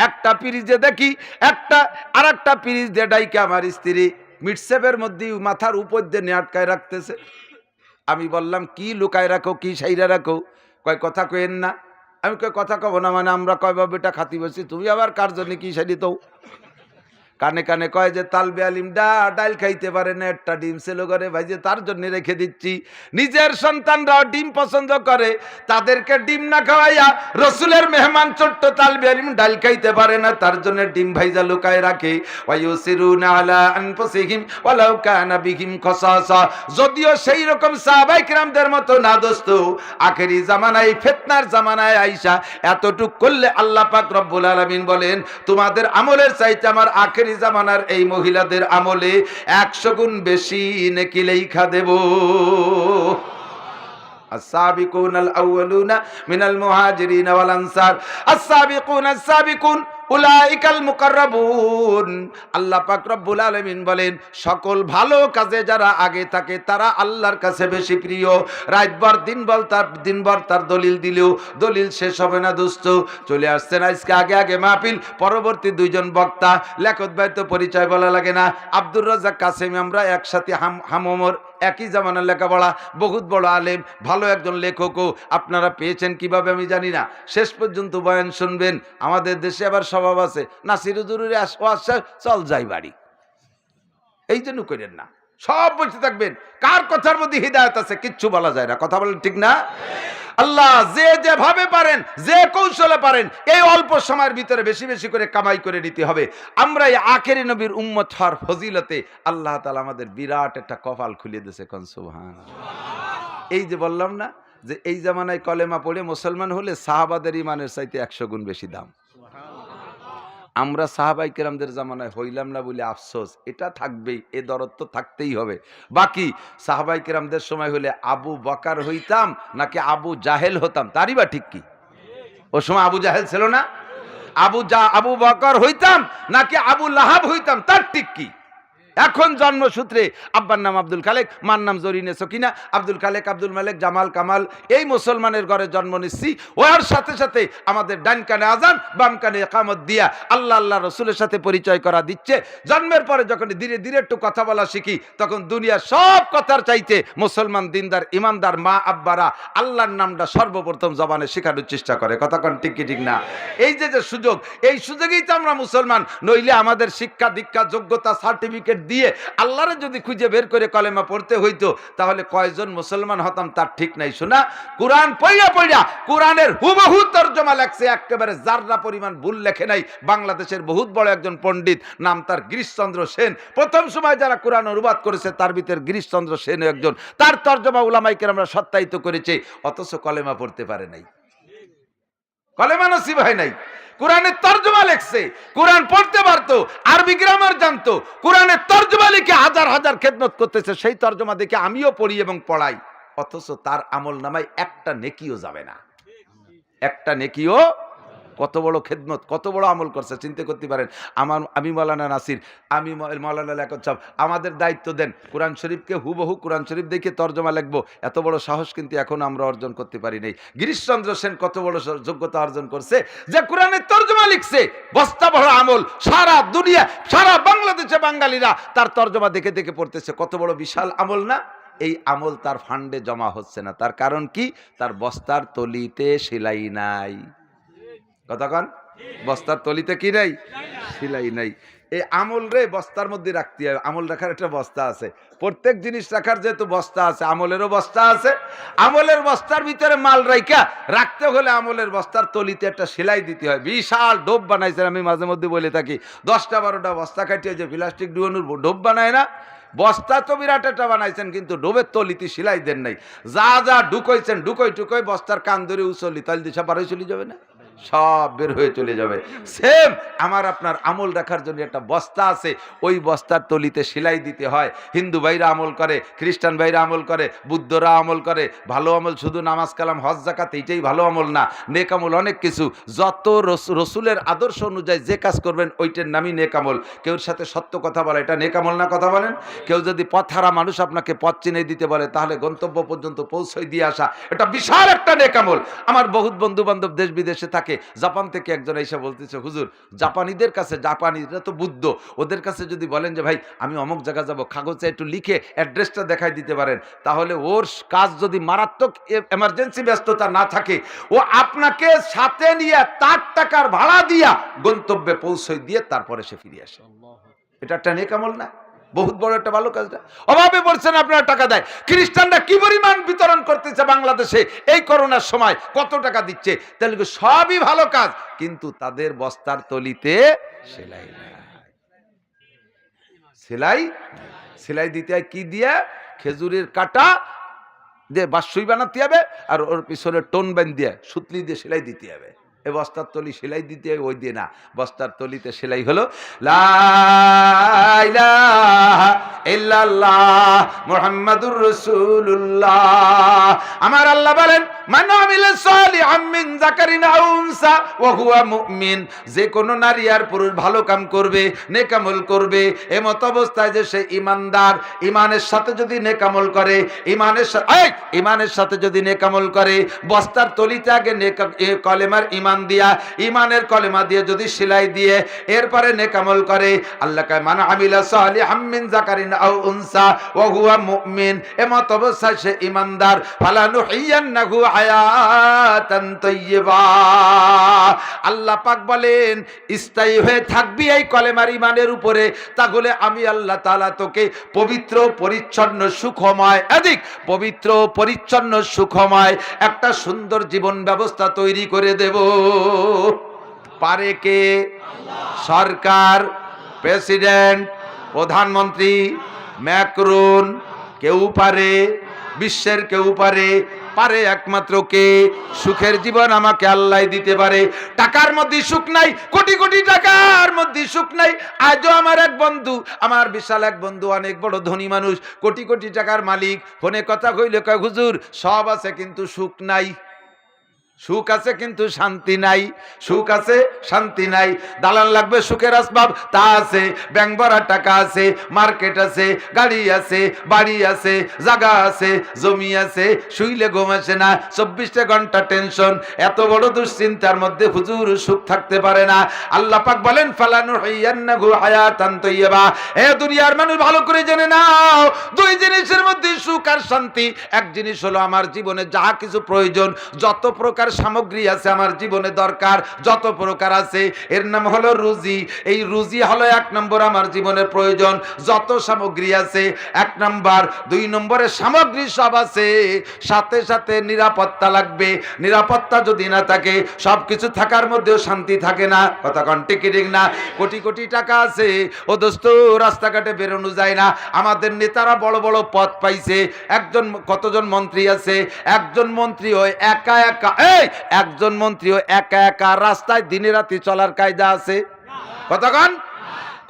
একটা পিরিজে দেখি একটা আর একটা পিরিজ দিয়ে ডাইকে আমার স্ত্রী মিটসেপের মধ্যে মাথার উপর দিয়ে নিয়ে আটকায় রাখতেছে। আমি বললাম কি লুকায় রাখো, কি সাইরা রাখো? কয় কথা কইেন না। আমি কয় কথা কব না মানে আমরা কয় বাবুটা খাতি বসছি, তুমি আবার কার জন্য কি সাইডি? তো কানে কানে কয় যে তালবে আলিম ডাইল খাইতে পারে না, একটা ডিম ছিল ঘরে ভাইজে তার জন্য রেখে দিচ্ছি। নিজের সন্তানরাও ডিম পছন্দ করে, তাদেরকে ডিম না খাওয়াইয়া রসুলের মেহমান ছোট্ট তালবে আলিম ডাইল খাইতে পারে না, তার জন্য ডিম ভাইজা লুকায় রাখে। ওয়ায়ুসিরুনা আলা আনফুসিহিম ওয়ালাউ কানা বিহিম খাসাসা। যদিও সেই রকম সাহাবায়ে কিরামদের মতো না দোস্ত, আখেরি জামানায় ফিতনার জামানায় আইসা এতটুক করলে আল্লাহ পাক রব্বুল আলামিন বলেন তোমাদের আমলের চাইতে আমার আখেরি জামানার এই মহিলাদের আমলে 100 গুণ বেশি নেকি লেখা দেব। السابقون الأولون من المهاجرين والأنصار السابقون السابقون উলাইকাল মুকাররাবুন। আল্লাহ পাক রব্বুল আলামিন বলেন সকল ভালো কাজে যারা আগে থাকে তারা আল্লাহর কাছে বেশি প্রিয়। রাতভর দিনভর তার দলিল দিলেও দলিল শেষ হবে না দোস্ত। চলে আসছেন আজকে আগে আগে মাহফিল, পরবর্তী দুইজন বক্তা লেখত ভাই তো পরিচয় বলা লাগে না, আব্দুর রাজ্জাক কাসেমি, আমরা একসাথে হামমর একই জামানার লেখাপড়া, বহুত বড় আলেম, ভালো একজন লেখকও আপনারা পেয়েছেন কিভাবে আমি জানি না। শেষ পর্যন্ত বয়ান শুনবেন। আমাদের দেশে আবার স্বভাব আছে নাসির হুজুরের আসা চল যাই বাড়ি, এই জন্য করেন না, সব বলতে থাকবেন। কার কথার মধ্যে হিদায়ত আছে কিচ্ছু বলা যায় না, কথা বলেন ঠিক না? আল্লাহ যে যেভাবে পারেন, যে কৌশলে পারেন, এই অল্প সময়ের ভিতরে বেশি বেশি করে কামাই করে নিতে হবে। আমরা এই আখেরি নবীর উম্মত হওয়ার ফজিলতে আল্লাহ তাআলা আমাদের বিরাট একটা কপাল খুলে দিয়েছে। কোন সুবহানাল্লাহ। এই যে বললাম না যে এই জামানায় কলেমা পড়ে মুসলমান হলে সাহাবাদের ইমানের চাইতে 100 গুণ বেশি দাম। আমরা সাহাবাই কেরামদের জামানায় হইলাম না বলে আফসোস, এটা থাকবেই, এ দরদ তো থাকতেই হবে। বাকি সাহাবাই কেরামদের সময় হলে আবু বকর হইতাম নাকি আবু জাহেল হতাম, তারই বা ঠিক কি? ও সময় আবু জাহেল ছিল না? আবু বকর হইতাম নাকি আবু লাহাব হইতাম, তার ঠিক কি? এখন জন্মসূত্রে আব্বার নাম আব্দুল খালেক, মার নাম জরিনে সকিনা, আব্দুল খালেক, আব্দুল মালেক, জামাল, কামাল, এই মুসলমানের ঘরে জন্ম নিচ্ছি। ওর সাথে সাথে আমাদের ডান কানে আজান, বাম কানে ইকামত দিয়া আল্লাহ আল্লাহ রসুলের সাথে পরিচয় করা দিচ্ছে। জন্মের পরে যখন ধীরে ধীরে একটু কথা বলা শিখি, তখন দুনিয়ার সব কথার চাইতে মুসলমান দিনদার ইমানদার মা আব্বারা আল্লাহর নামটা সর্বপ্রথম জবানে শেখানোর চেষ্টা করে। কথা কোন ঠিক কি ঠিক না? এই যে সুযোগ, এই সুযোগেই তো আমরা মুসলমান। নইলে আমাদের শিক্ষা দীক্ষা যোগ্যতা সার্টিফিকেট দিয়ে আল্লাহরে যদি খুঁজে বের করে কলেমা পড়তে হইতো, তাহলে কয়জন মুসলমান হতাম তার ঠিক নাই। শোনা, কোরআন পড়া কোরআনের হুবহু তরজমা লেখছে, একেবারে জাররা পরিমাণ ভুল লেখে নাই। বাংলাদেশের বহুত বড় একজন পণ্ডিত, নাম তার গিরিশচন্দ্র সেন। প্রথম সময় যারা কোরআন অনুবাদ করেছে তার ভিতর গিরিশচন্দ্র সেন একজন। তার তরজমা উলামায়ে কেরামরা সত্যায়িত করেছে, অথচ কলেমা পড়তে পারে নাই, কলেমা নসিব হয় নাই। কোরআনের তরজমা লেখছে, কোরআন পড়তে পারতো, আরবি গ্রামার জানতো, কোরআনের তরজমা লিখে হাজার হাজার খেদমত করতেছে। সেই তরজমা দেখে আমিও পড়ি এবং পড়াই, অথচ তার আমল নামায় একটা নেকিও যাবে না, একটা নেকিও। কত বড় খেদমত, কত বড় আমল করছে চিন্তা করতে পারেন। আমি মৌলানা নাসির, আমি মৌলানা লিয়াকত সাহেব, আমাদের দায়িত্ব দেন কোরআন শরীফকে হুবহু কোরআন শরীফ দেখে তর্জমা লিখবো, এত বড় সাহস কিন্তু এখন আমরা অর্জন করতে পারি নাই। গিরিশচন্দ্র সেন কত বড় যোগ্যতা অর্জন করছে যে কোরআনের তর্জমা লিখছে, বস্তা ভরা আমল, সারা দুনিয়া সারা বাংলাদেশে বাঙালিরা তার তর্জমা দেখে দেখে পড়তেছে, কত বড় বিশাল আমল না? এই আমল তার ফান্ডে জমা হচ্ছে না, তার কারণ কি? তার বস্তার তলিতে সেলাই নাই। কতক্ষণ? বস্তার তলিতে কি নাই? সেলাই নাই। এই আমল রে বস্তার মধ্যে রাখতে হবে। আমল রাখার একটা বস্তা আছে, প্রত্যেক জিনিস রাখার যেহেতু বস্তা আছে, আমলেরও বস্তা আছে। আমলের বস্তার ভিতরে মাল রাইখা রাখতে হলে আমলের বস্তার তলিতে একটা সেলাই দিতে হয়। বিশাল ডোব বানাইছেন, আমি মাঝে মধ্যে বলে থাকি, 10টা-12টা বস্তা কাটিয়ে যে প্লাস্টিক ডুবানোর ডোব বানায় না, বস্তা তো বিরাট একটা বানাইছেন, কিন্তু ডোবের তলিতে সেলাই দেন নাই। যা যা ঢুকাইছেন ঢুকাই বস্তার কান ধরে উচলি, তাহলে দিশা পার হয়ে চলে যাবে না, সব বের হয়ে চলে যাবে। সেম আমার আপনার আমল রাখার জন্য একটা বস্তা আছে, ওই বস্তার তলিতে সেলাই দিতে হয়। হিন্দু ভাইরা আমল করে, খ্রিস্টান ভাইরা আমল করে, বুদ্ধরা আমল করে। ভালো আমল শুধু নামাজ কালাম হজ যাকাত, এইটাই ভালো আমল না। নেক আমল অনেক কিছু, যত রসুলের আদর্শ অনুযায়ী যে কাজ করবেন ওইটার নামই নেক আমল। কেউর সাথে সত্য কথা বলে, এটা নেক আমল না? কথা বলেন। কেউ যদি পথহারা মানুষ আপনাকে পথ চিনে দিতে বলে, তাহলে গন্তব্য পর্যন্ত পৌঁছে দিয়ে আসা, এটা বিশাল একটা নেক আমল। আমার বহুত বন্ধু বান্ধব দেশ বিদেশে থাকে। জাপান থেকে একজন এসে বলতেছে, হুজুর জাপানিদের কাছে, জাপানিরা তো বুদ্ধ, ওদের কাছে যদি বলেন যে ভাই আমি অমুক জায়গা যাব, কাগজে একটু লিখে অ্যাড্রেসটা দেখাই দিতে পারেন, তাহলে ওর কাজ যদি মারাত্মক এমার্জেন্সি ব্যস্ততা না থাকে, ও আপনাকে সাথে নিয়ে তার টাকার ভাড়া দিয়া গন্তব্যে পৌঁছে দিয়ে তারপরে সে ফিরে আসে। এটা একটা নেক আমল না? বহুত বড় একটা ভালো কাজটা। অভাবে পড়ছেন, আপনারা টাকা দেয়। খ্রিস্টানরা কি পরিমাণ বিতরণ করতেছে বাংলাদেশে এই করোনার সময়, কত টাকা দিচ্ছে, তাহলে সবই ভালো কাজ, কিন্তু তাদের বস্তার তলিতে সেলাই নাই। সেলাই দিতে হয় কি দিয়ে? খেজুরের কাটা দিয়ে বাঁশসুই বানাতে হবে, আর ওর পিছনে টোন বান দিয়ে সুতলি দিয়ে সেলাই দিতে হবে। এই বস্তার তলি সেলাই দিতে হয়, ওই দিয়ে না। বস্তার তলিতে সেলাই হলো লা ইলাহা ইল্লাল্লাহ মুহাম্মাদুর রাসূলুল্লাহ। আমার আল্লাহ বলেন, মান আমিলা সালিহাম মিন যাকারিন আও উনসা ওয়া হুয়া মুমিন, যে কোনো নারী আর পুরুষ ভালো কাম করবে, নেক আমল করবে, এমত অবস্থায় যে সে ঈমানদার, ঈমানের সাথে যদি নেক আমল করে, ঈমানের সাথে যদি নেক আমল করে, বস্তার তলিতে আগে নেক কলেমার ঈমান দিয়া, ঈমানের কলেমা দিয়ে যদি সেলাই দিয়ে এরপরে নেক আমল করে, আল্লাহ কয় মান আমিলা সালিহাম মিন যাকারিন আও উনসা ওয়া হুয়া মুমিন, এমত অবস্থায় সে ঈমানদার, ফালানুহিয়ান্নাহু হায়াতান তাইয়্যিবা। আল্লাহ পাক বলেন, স্থায়ী হয়ে থাকবি এই কলেমার ঈমানের উপরে, তাহলে আমি আল্লাহ তাআলা তোকে পবিত্র পরিচ্ছন্ন সুখময়, এদিক পবিত্র পরিচ্ছন্ন সুখময় একটা সুন্দর জীবন ব্যবস্থা তৈরি করে দেব। পারে কে? সরকার, প্রেসিডেন্ট, প্রধানমন্ত্রী, ম্যাক্রন, কেউ পারে? বিশ্বের কেউ পারে? পারে একমাত্র কে? সুখের জীবন আমাকে আল্লাহ দিতে পারে। টাকার মধ্যে সুখ নাই, কোটি কোটি টাকার মধ্যে সুখ নাই। আজও আমার এক বন্ধু, আমার বিশাল এক বন্ধু, অনেক বড় ধনী মানুষ, কোটি কোটি টাকার মালিক, ফোনে কথা কইলে কয় হুজুর সব আছে কিন্তু সুখ নাই। সুখ আছে কিন্তু শান্তি নাই, সুখ আছে শান্তি নাই। দালান লাগবে সুখের আসবাব, তা আছে, ব্যাংক ভরা টাকা আছে, মার্কেট আছে, গাড়ি আছে, বাড়ি আছে, জায়গা আছে, জমি আছে, শুইলে ঘুম আসে না, 24টা ঘন্টা টেনশন, এত বড় দুশ্চিন্তার মধ্যে হুজুর সুখ থাকতে পারে না। আল্লাহ পাক বলেন, ফালানুহিয়ান্নাহু হায়াতান তাইয়্যিবা। এ দুনিয়ার মানুষ ভালো করে জেনে নাও, দুই জিনিসের মধ্যে সুখ আর শান্তি। এক জিনিস হলো আমার জীবনে যা কিছু প্রয়োজন, যত প্রকার সামগ্রী আছে আমার জীবনে দরকার, যত প্রকার আছে, এর নাম হলো রুজি। এই রুজি হলো 1 নম্বর আমার জীবনের প্রয়োজন। যত সামগ্রী আছে 1 নম্বর। 2 নম্বরে সামগ্রী সব আছে, সাথে সাথে নিরাপত্তা লাগবে। নিরাপত্তা যদি না থাকে, সবকিছু থাকার মধ্যেও শান্তি থাকে না। কথা কোন ঠিক না? কোটি কোটি টাকা আছে, ও দোস্ত রাস্তাঘাটে বেরোনো যায় না। আমাদের নেতারা বড় বড় পদ পাইছে, কতজন মন্ত্রী আছে, একজন মন্ত্রী হয় একা একা, একজন মন্ত্রীও একা একা রাস্তায় দিনে রাতে চলার কায়দা আছে? কতক্ষণ?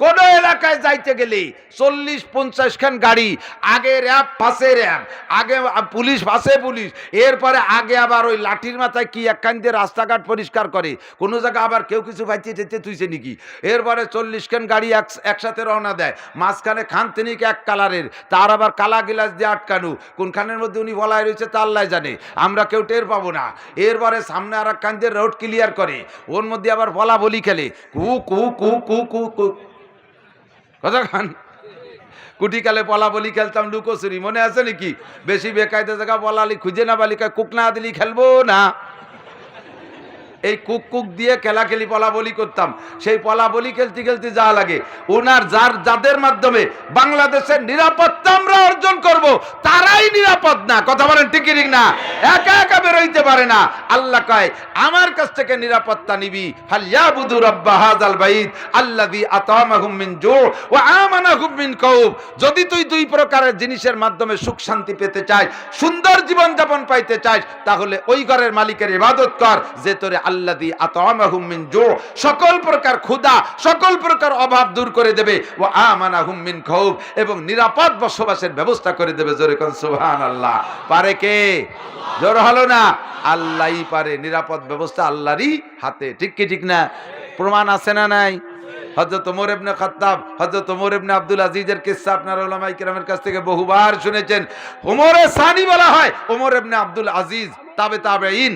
কোন এলাকায় যাইতে গেলে 40-50 খান গাড়ি, আগে র্যাব পাশে র্যাব, আগে পুলিশ পাশে পুলিশ, এরপরে আগে আবার ওই লাঠির মাথায় কি একখান দিয়ে রাস্তাঘাট পরিষ্কার করে, কোনো জায়গা আবার কেউ কিছু বাইতে টেতে তুইছে নাকি, এরপরে 40 খান গাড়ি একসাথে রওনা দেয়, মাঝখানে খানতেনিক এক কালারের, তার আবার কালা গিলাস দিয়ে আটকানো, কোনখানের মধ্যে উনি বলায় রয়েছে তা আল্লাহ জানে, আমরা কেউ টের পাবো না। এরপরে সামনে আর এক খান দিয়ে রোড ক্লিয়ার করে, ওর মধ্যে আবার বলা বলি খেলে, কু কু কু কু কু কু, কথা খান। কুটিকালে পলা বলি খেলতাম, লুকোচুরি মনে আছে নাকি? বেশি বেকায়দা জায়গা বলালি খুঁজে না বালিকা, কুক না দিলি খেলবো না। এই কুক কুক দিয়ে খেলাখেলি পলা বলি করতাম। সেই পলা বলি খেলতে খেলতে যা লাগে, ওনার যাদের মাধ্যমে বাংলাদেশের নিরাপত্তা আমরা অর্জন করব, তারাই নিরাপদ না। কথা বলেন ঠিক ঠিক না? একা একা বেরোইতে পারে না। আল্লাহ কয় আমার কাছ থেকে নিরাপত্তা নিবি, ফালইয়াবুদু রাব্ব হাযাল বাইত আল্লাযী আতামাহুম মিন জু' ওয়া আমানাহুম মিন খাউফ। যদি তুই দুই প্রকারের জিনিসের মাধ্যমে সুখ শান্তি পেতে চাস, সুন্দর জীবন যাপন পাইতে চাস, তাহলে ওই ঘরের মালিকের ইবাদত কর যে তোরে আল্লাযী আতামাহুম মিন জু', সকল প্রকার ক্ষুধা, সকল প্রকার অভাব দূর করে দেবে, ওয়া আমানাহুম মিন খাউফ, এবং নিরাপদ বসবাসের ব্যবস্থা করে দেবে। জোরে কোন সুবহানাল্লাহ। পারে কে? জোর হলো না? আল্লাহই পারে। নিরাপদ ব্যবস্থা আল্লাহরই হাতে। ঠিক কি ঠিক না? প্রমাণ আছে না নাই? হযরত ওমর ইবনে খাত্তাব, হযরত ওমর ইবনে আব্দুল আজিজের কিসসা আপনারা উলামায়ে কেরামের কাছ থেকে বহুবার শুনেছেন। ওমরে সানি বলা হয় ওমর ইবনে আব্দুল আজিজ, তাবেঈন।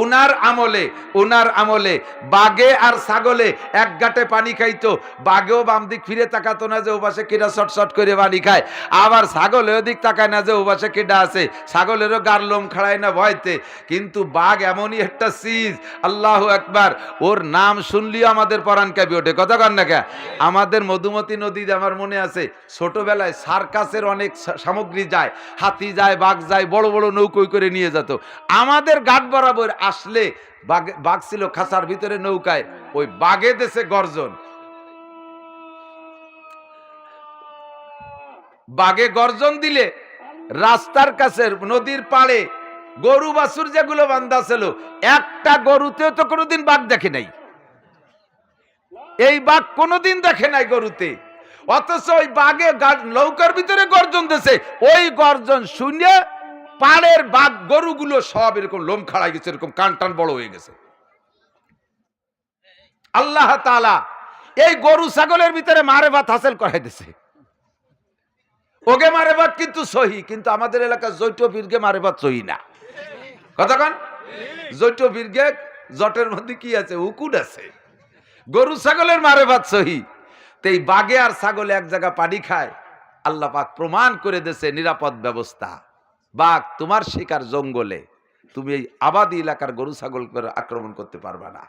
উনার আমলে বাঘে আর ছাগলে এক গাঁটে পানি খাইতো। বাঘেও বাম দিক ফিরে তাকাতো না যে ও পাশে কিডা শট করে পানি খায়, আবার ছাগলে ওদিক তাকায় না যে ও পাশে কিডা আছে। ছাগলেরও গার লোম খাড়ায় না ভয়তে। কিন্তু বাঘ এমনই একটা চিজ, আল্লাহু আকবার, ওর নাম শুনলেও আমাদের পরাণ কাঁপি ওঠে। কথা কন না কে? আমাদের মধুমতি নদীতে আমার মনে আছে ছোটবেলায় সার্কাসের অনেক সামগ্রী যায়, হাতি যায়, বাঘ যায়, বড় বড় নৌকোয় করে নিয়ে যেত। আমাদের ঘাট বরাবর আসলে বাঘ ছিল খাঁচার ভিতরে নৌকায়, ওই বাঘে দেশে গর্জন, বাঘে গর্জন দিলে রাস্তার কাছে নদীর পাড়ে গরু বাছুর যেগুলো বান্ধা ছিল, একটা গরুতেও তো কোনোদিন বাঘ দেখে নাই। এই বাঘ কোনোদিন দেখে নাই গরুতে, অথচ ওই বাঘে নৌকার ভিতরে গর্জন দিছে। ওই গর্জন শুনে পাড়ের বাঘ গরুগুলো সব এরকম লোম খাড়াই গেছে, এরকম কান টান বড় হয়ে গেছে। আল্লাহ তাআলা এই গরু ছাগলের ভিতরে মারেফাত হাসিল করাই দিছে। ওগে মারেফাত কিন্তু সহি, কিন্তু আমাদের এলাকার জৈট বীরগে মারেফাত সহি না। কথা কন? জৈট বীরগে জটের মধ্যে কি আছে? উকুট আছে। গরু ছাগলের মারেফাত সহি। তো এই বাঘে আর ছাগলে এক জায়গা পানি খায়, আল্লাহ পাক প্রমাণ করে দিয়েছে নিরাপদ ব্যবস্থা। বাঘ তোমার শিকার জঙ্গলে, তুমি এই আবাদি এলাকার গরু ছাগল আক্রমণ করতে পারবা না।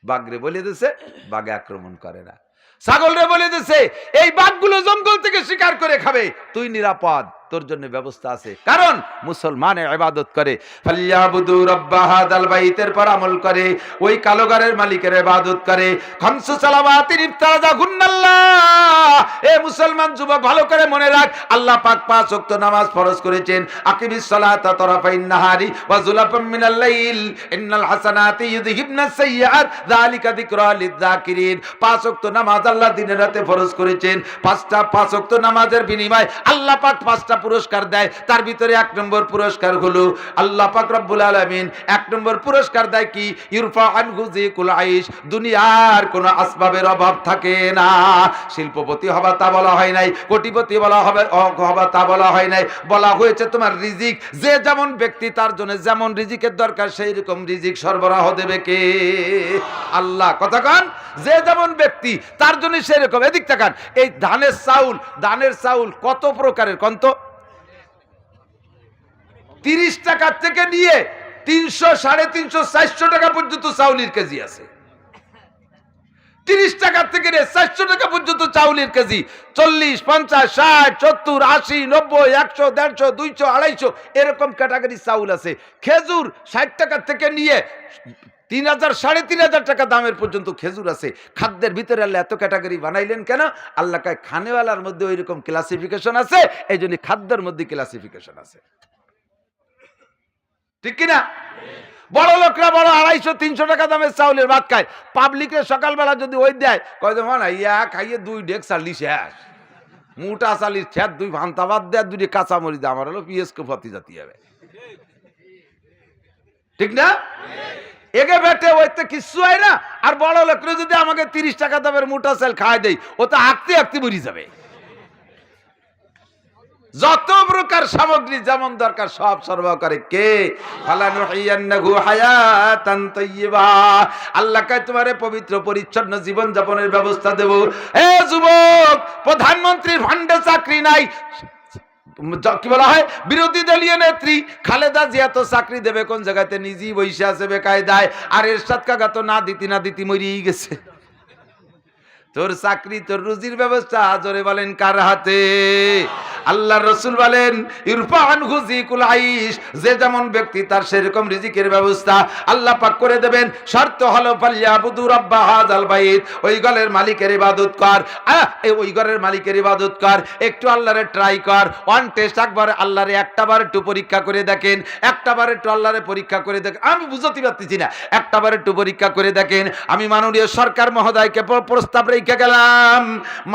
বাঘরে বলে দিছে, বাঘে আক্রমণ করে না। ছাগলরে বলে দিছে এই বাঘগুলো জঙ্গল থেকে শিকার করে খাবে, তুই নিরাপদ, তোর জন্য ব্যবস্থা আছে। কারণ মুসলমানে ইবাদত করে, ফালইয়াবুদু রাব্ব হাযাল বাইতের পর আমল করে, ওই কালোগারের মালিকের ইবাদত করে। খামসু সালাওয়াতিন ইফতারাযাহুন্নাল্লাহ। এ মুসলমান যুবক ভালো করে মনে রাখ, আল্লাহ পাক 5 ওয়াক্ত নামাজ ফরজ করেছেন। আকিমিস সালাতা তারাফাইন নাহারি ওয়া যুলাফাম মিনাল লাইল ইন্নাল হাসানাতি ইউযহিবনাস সাইয়্যাত যালিকা যিকরা লিয-যাকিরিন। 5 ওয়াক্ত নামাজ আল্লাহ দিনের রাতে ফরজ করেছেন। 5 ওয়াক্ত নামাজের বিনিময়ে আল্লাহ পাক 5টা পুরস্কার দেয়। তার ভিতরে 1 নম্বর পুরস্কার হলো আল্লাহ পাক রব্বুল আলামিন 1 নম্বর পুরস্কার দেয় কি? ইরফা আনহু যিকুল আইশ, দুনিয়ার কোনো আসবাবের অভাব থাকে না। শিল্পপতি হবা তা বলা হয় নাই, কোটিপতি বলা হবে হবা তা বলা হয় নাই, বলা হয়েছে তোমার রিজিক, যে যেমন ব্যক্তি তার জন্য যেমন রিজিকের দরকার সেই রকম রিজিক সরবরাহ দেবে কে? আল্লাহ। কথা কন? যে যেমন ব্যক্তি তার জন্য সেরকম। এদিক তাকান, এই ধানের চাউল কত প্রকারের কন্ত? 30 টাকা থেকে নিয়ে 300, 350, 400 টাকা পর্যন্ত চাউলের কেজি আছে। 30 টাকা থেকে নিয়ে 400 টাকা পর্যন্ত চাউলের কেজি। 40, 50, 60, 70, 80, 90, 100, 150, 200, 250 এরকম ক্যাটাগরি চাউল আছে। খেজুর 60 টাকা থেকে নিয়ে 3000, 3500 টাকা দামের পর্যন্ত খেজুর আছে। খাদ্যের ভিতরে আল্লাহ এত ক্যাটাগরি বানাইলেন কেন? আল্লাহ কয় খানেওয়ালার মধ্যে ওই রকম ক্লাসিফিকেশন আছে, এই জন্য খাদ্যের মধ্যে ক্লাসিফিকেশন আছে। ঠিক কিনা? বড় লোকরা বড় 250-300 টাকা দামের চাউলের ভাত খায়, পাবলিকের সকালবেলা যদি ওই দেয় কয় যে মানে ইয়া খাইয়ে 2 ডেক চালি শেষ, মোটা চালির ছেদ 2 ভান্তা ভাত দেয়, 2 কাঁচামরি দেয়, আমার হলো পিএসকে ফতি জাতি হবে, ঠিক না? এগে বেটে ওইতে কিচ্ছু হয় না। আর বড় লোকরা যদি আমাকে 30 টাকা দামের মোটা চাল খায় দেয়, ও তো আঁকতে আঁকতে মরি যাবে। যত প্রকার সামগ্রী যেমন দরকার সব সরবরাহ করে কে? ফালানুহিয়ান্নাহু হায়াতান তাইয়্যিবা, আল্লাহ কয় তোমারে পবিত্র পরিচ্ছন্ন জীবন যাপনের ব্যবস্থা দেব। এ যুবক, প্রধানমন্ত্রীর ফান্ডে চাকরি নাই, কি বলা হয় বিরোধী দলীয় নেত্রী খালেদা জিয়া তো চাকরি দেবে কোন জায়গাতে? নিজেই বসে আছে বেকায়দায়। আর এরশাদ কাকা তো না দিতি মরিয়েই গেছে। তোর চাকরি তোর রুজির ব্যবস্থা জোরে বলেন কার হাতে? আল্লাহর রাসূল বলেন ইরফান হুজিকুল আইশ, যে যেমন ব্যক্তি তার সেরকম রিজিকের ব্যবস্থা আল্লাহ পাক করে দেবেন। শর্ত হলো ফালিয়াবুদু রাব্বা হাযাল বাইত, ওই ঘরের মালিকের ইবাদত কর, ওই ঘরের মালিকের ইবাদত কর, একটু আল্লাহরে ট্রাই কর, ওয়ান টেস্ট, একবার আল্লাহরে একটাবার একটু পরীক্ষা করে দেখেন, একটাবার একটু আল্লাহরে পরীক্ষা করে দেখেন। আমি বুঝতে পারতেছি না, একটাবার একটু পরীক্ষা করে দেখেন। আমি মাননীয় সরকার মহোদয়কে প্রস্তাব রেখে গেলাম,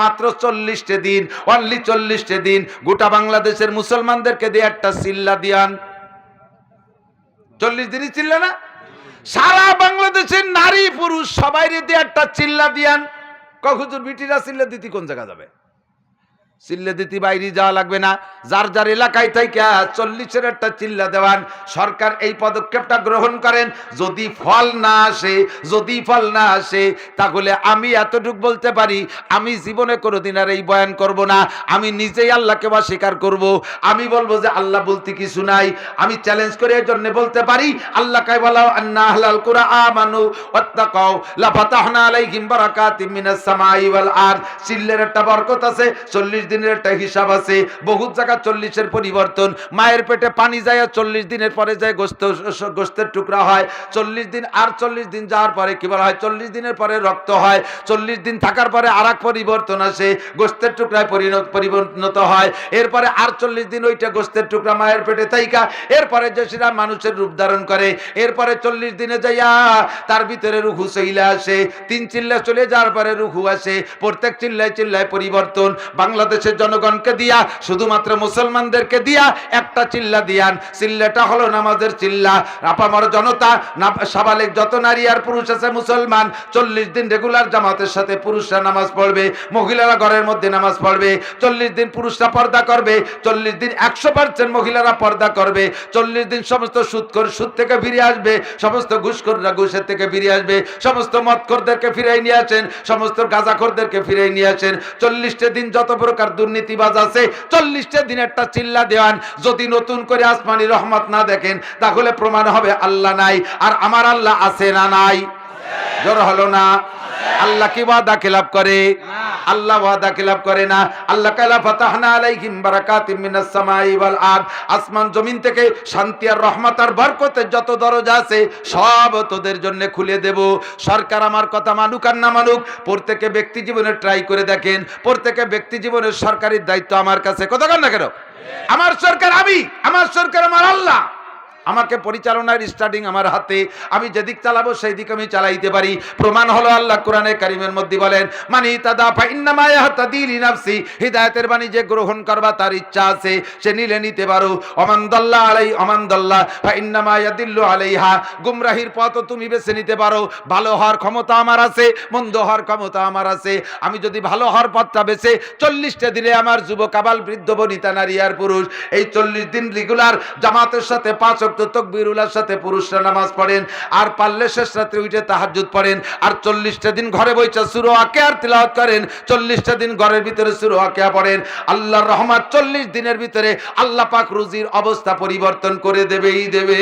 মাত্র 40টা দিন, অনলি 40টা দিন গোটা বাংলাদেশের মুসলমানদেরকে দিয়ে একটা চিল্লা দিয়ান। 40 দিনই চিল্লা না, সারা বাংলাদেশের নারী পুরুষ সবাই দিয়ে একটা চিল্লা দিয়ান। হুজুর বিটিরা চিল্লা দিতে কোন জায়গা যাবে? চিল্লা দিতে বাইরে যাওয়া লাগবে না, যার যার এলাকায় থেকে 40-এর একটা চিল্লা দেওয়ান। সরকার এই পদক্ষেপটা গ্রহণ করেন। যদি ফল না আসে তাহলে আমি এতটুকু বলতে পারি, আমি জীবনে কোনোদিন আর এই বয়ান করব না। আমি নিজেই আল্লাহকে অস্বীকার করব। আমি বলবো যে আল্লাহ বলতে কিছু নাই। আমি চ্যালেঞ্জ করে এই জন্য বলতে পারি, আল্লাহ কাই বলাও আন্না আহলাল কুরআন আমানু ওয়াত্তাকাউ লা ফাতাহনা আলাইহিম বারাকাতিম মিনাস সামাই ওয়াল আরদ। চিল্লের একটা বরকত আছে, 40 দিনের একটা হিসাব আছে। বহুত জায়গা 40-এর পরিবর্তন, মায়ের পেটে পানি যায় 40 দিনের পরে যায় গোস্তের টুকরা হয়, 40 দিন আর 40 দিন যাওয়ার পরে কি বলা হয় 40 দিনের পরে রক্ত হয়, 40 দিন থাকার পরে আর এক পরিবর্তন আসে, গোস্তের টুকরায় পরিণত হয়। এরপরে আর 40 দিন ওইটা গোস্তের টুকরা মায়ের পেটে থাইকা এরপরে যে সেটা মানুষের রূপ ধারণ করে। এরপরে 40 দিনে যাইয়া তার ভিতরে রুহু চলে আসে, 3 চিল্লা চলে যাওয়ার পরে রুহু আসে। প্রত্যেক চিল্লায় পরিবর্তন। বাংলাদেশের জনগণকে দিয়া, শুধুমাত্র মুসলমানদেরকে দিয়া একটা চিল্লা দিয়ান। চিল্লাটা হলো নামাজের চিল্লা। আপামর জনতা, সাবালেক যত নারী আর পুরুষ আছে মুসলমান, 40 দিন রেগুলার জামাতের সাথে পুরুষরা নামাজ পড়বে, মহিলারা ঘরের মধ্যে নামাজ পড়বে। 40 দিন পুরুষরা পর্দা করবে, 40 দিন 100% মহিলারা পর্দা করবে। 40 দিন সমস্ত সুদখোর সুদ থেকে ফিরে আসবে, সমস্ত ঘুষখোররা ঘুষের থেকে ফিরে আসবে, সমস্ত মদখোরদেরকে ফিরিয়ে নিয়ে আসেন, সমস্ত গাঁজাখোরদেরকে ফিরিয়ে নিয়ে আসেন। 40টা দিন যত প্রকার দুর্নীতিবাজ আছে 40টা দিন একটা চিল্লা দেওয়ান। যদি নতুন করে আসমানি রহমত না দেখেন তাহলে প্রমাণ হবে আল্লাহ নাই। আর আমার আল্লাহ আছে না নাই? জোর হলো না? আল্লাহ কি ওয়াদা খেলাপ করে? আল্লাহ ওয়াদা খেলাপ করে না। আল্লাহ কালা ফাতাহনা আলাইহিম বারাকাতিম মিনাস সামাই ওয়াল আরদ, আসমান জমিন থেকে শান্তি আর রহমত আর বরকতের যত দরজা আছে সব তোদের জন্য খুলে দেব। সরকার আমার কথা মানুক আর না মানুক, প্রত্যেকে ব্যক্তি জীবনে ট্রাই করে দেখেন। প্রত্যেকে ব্যক্তি জীবনের সরকারি দায়িত্ব আমার কাছে, কথা কন না কেন? আমার সরকার আমি, আমার সরকার আমার আল্লাহ, আমাকে পরিচালনার স্টার্টিং আমার হাতে, আমি যেদিক চালাবো সেই দিক আমি চালাইতে পারি। প্রমাণ হলো আল্লাহ কোরআনে কারিমের মধ্যে বলেন মানি তাদা ফাইন্নামা ইয়াহতাদি লিনাফসি, হিদায়াতের বাণী যে গ্রহণ করবা তার ইচ্ছা আছে সে নিলে নিতে পারো। ওমান দাল্লা আলাই ওমান দাল্লা ফাইন্নামা ইয়াদিল্লু আলাইহা, গুমরাহির পথ তুমি বেছে নিতে পারো। ভালো হওয়ার ক্ষমতা আমার আছে, মন্দ হওয়ার ক্ষমতা আমার আছে। আমি যদি ভালো হওয়ার পথটা বেছে 40টা দিলে আমার যুবক আবাল বৃদ্ধ বনিতা নারী আর পুরুষ এই 40 দিন রেগুলার জামাতের সাথে 5 ওয়াক্ত তাকবীরুল্লাহর সাথে পুরুষরা নামাজ পড়েন, আর পারলে শেষ রাতে উঠে তাহাজ্জুদ পড়েন, আর 40টা দিন ঘরে বসে সূরা ওয়াকিয়া তিলাওয়াত করেন, 40টা দিন ঘরের ভিতরে সূরা ওয়াকিয়া পড়েন, আল্লাহর রহমত 40 দিনের ভিতরে আল্লাহ পাক রুজির অবস্থা পরিবর্তন করে দেবেই দেবে।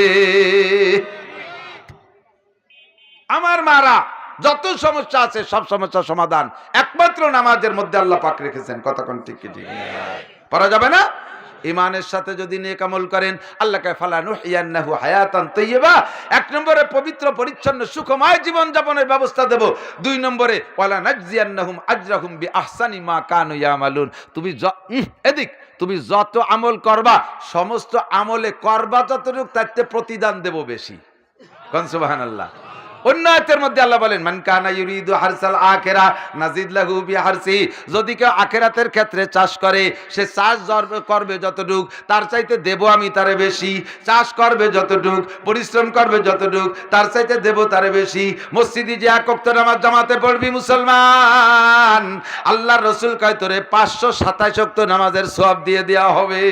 আমার মারা যত সমস্যা আছে সব সমস্যার সমাধান একমাত্র নামাজের মধ্যে আল্লাহ পাক রেখেছেন। কতক্ষণ ঠিক কি ঠিক পড়া যাবে না? ইমানের সাথে যদি নেক আমল করেন আল্লাহকে ফালানুহিয়ান্নাহু হায়াতান তাইয়্যিবা, 1 নম্বরে পবিত্র পরিচ্ছন্ন সুখময় জীবন যাপনের ব্যবস্থা দেব। 2 নম্বরে ওয়ালা নাজজিয়ান্নাহুম আজরাহুম বিআহসানি মা কানু ইয়ামালুন। তুমি যত আমল করবা সমস্ত আমলে করবা যতটুকু তাতে প্রতিদান দেব বেশি। কোন সুবহানাল্লাহ। অন্য আয়াতের মধ্যে আল্লাহ বলেন মান কানা ইউরিদু হারসাল আখিরা নাজিদ লাহু বিহারসি, যদি কেউ আখিরাতের ক্ষেত্রে চাষ করে, সে চাষ করবে যতটুক তার চাইতে দেব আমি তারে বেশি। চাষ করবে যতটুক, পরিশ্রম করবে যতটুক তার চাইতে দেব তারে বেশি। মসজিদে যে এক ওয়াক্ত নামাজ জামাতে পড়বি মুসলমান, আল্লাহর রাসূল কয় তোরে 527 ওয়াক্ত নামাজের সওয়াব দিয়ে দেওয়া হবে।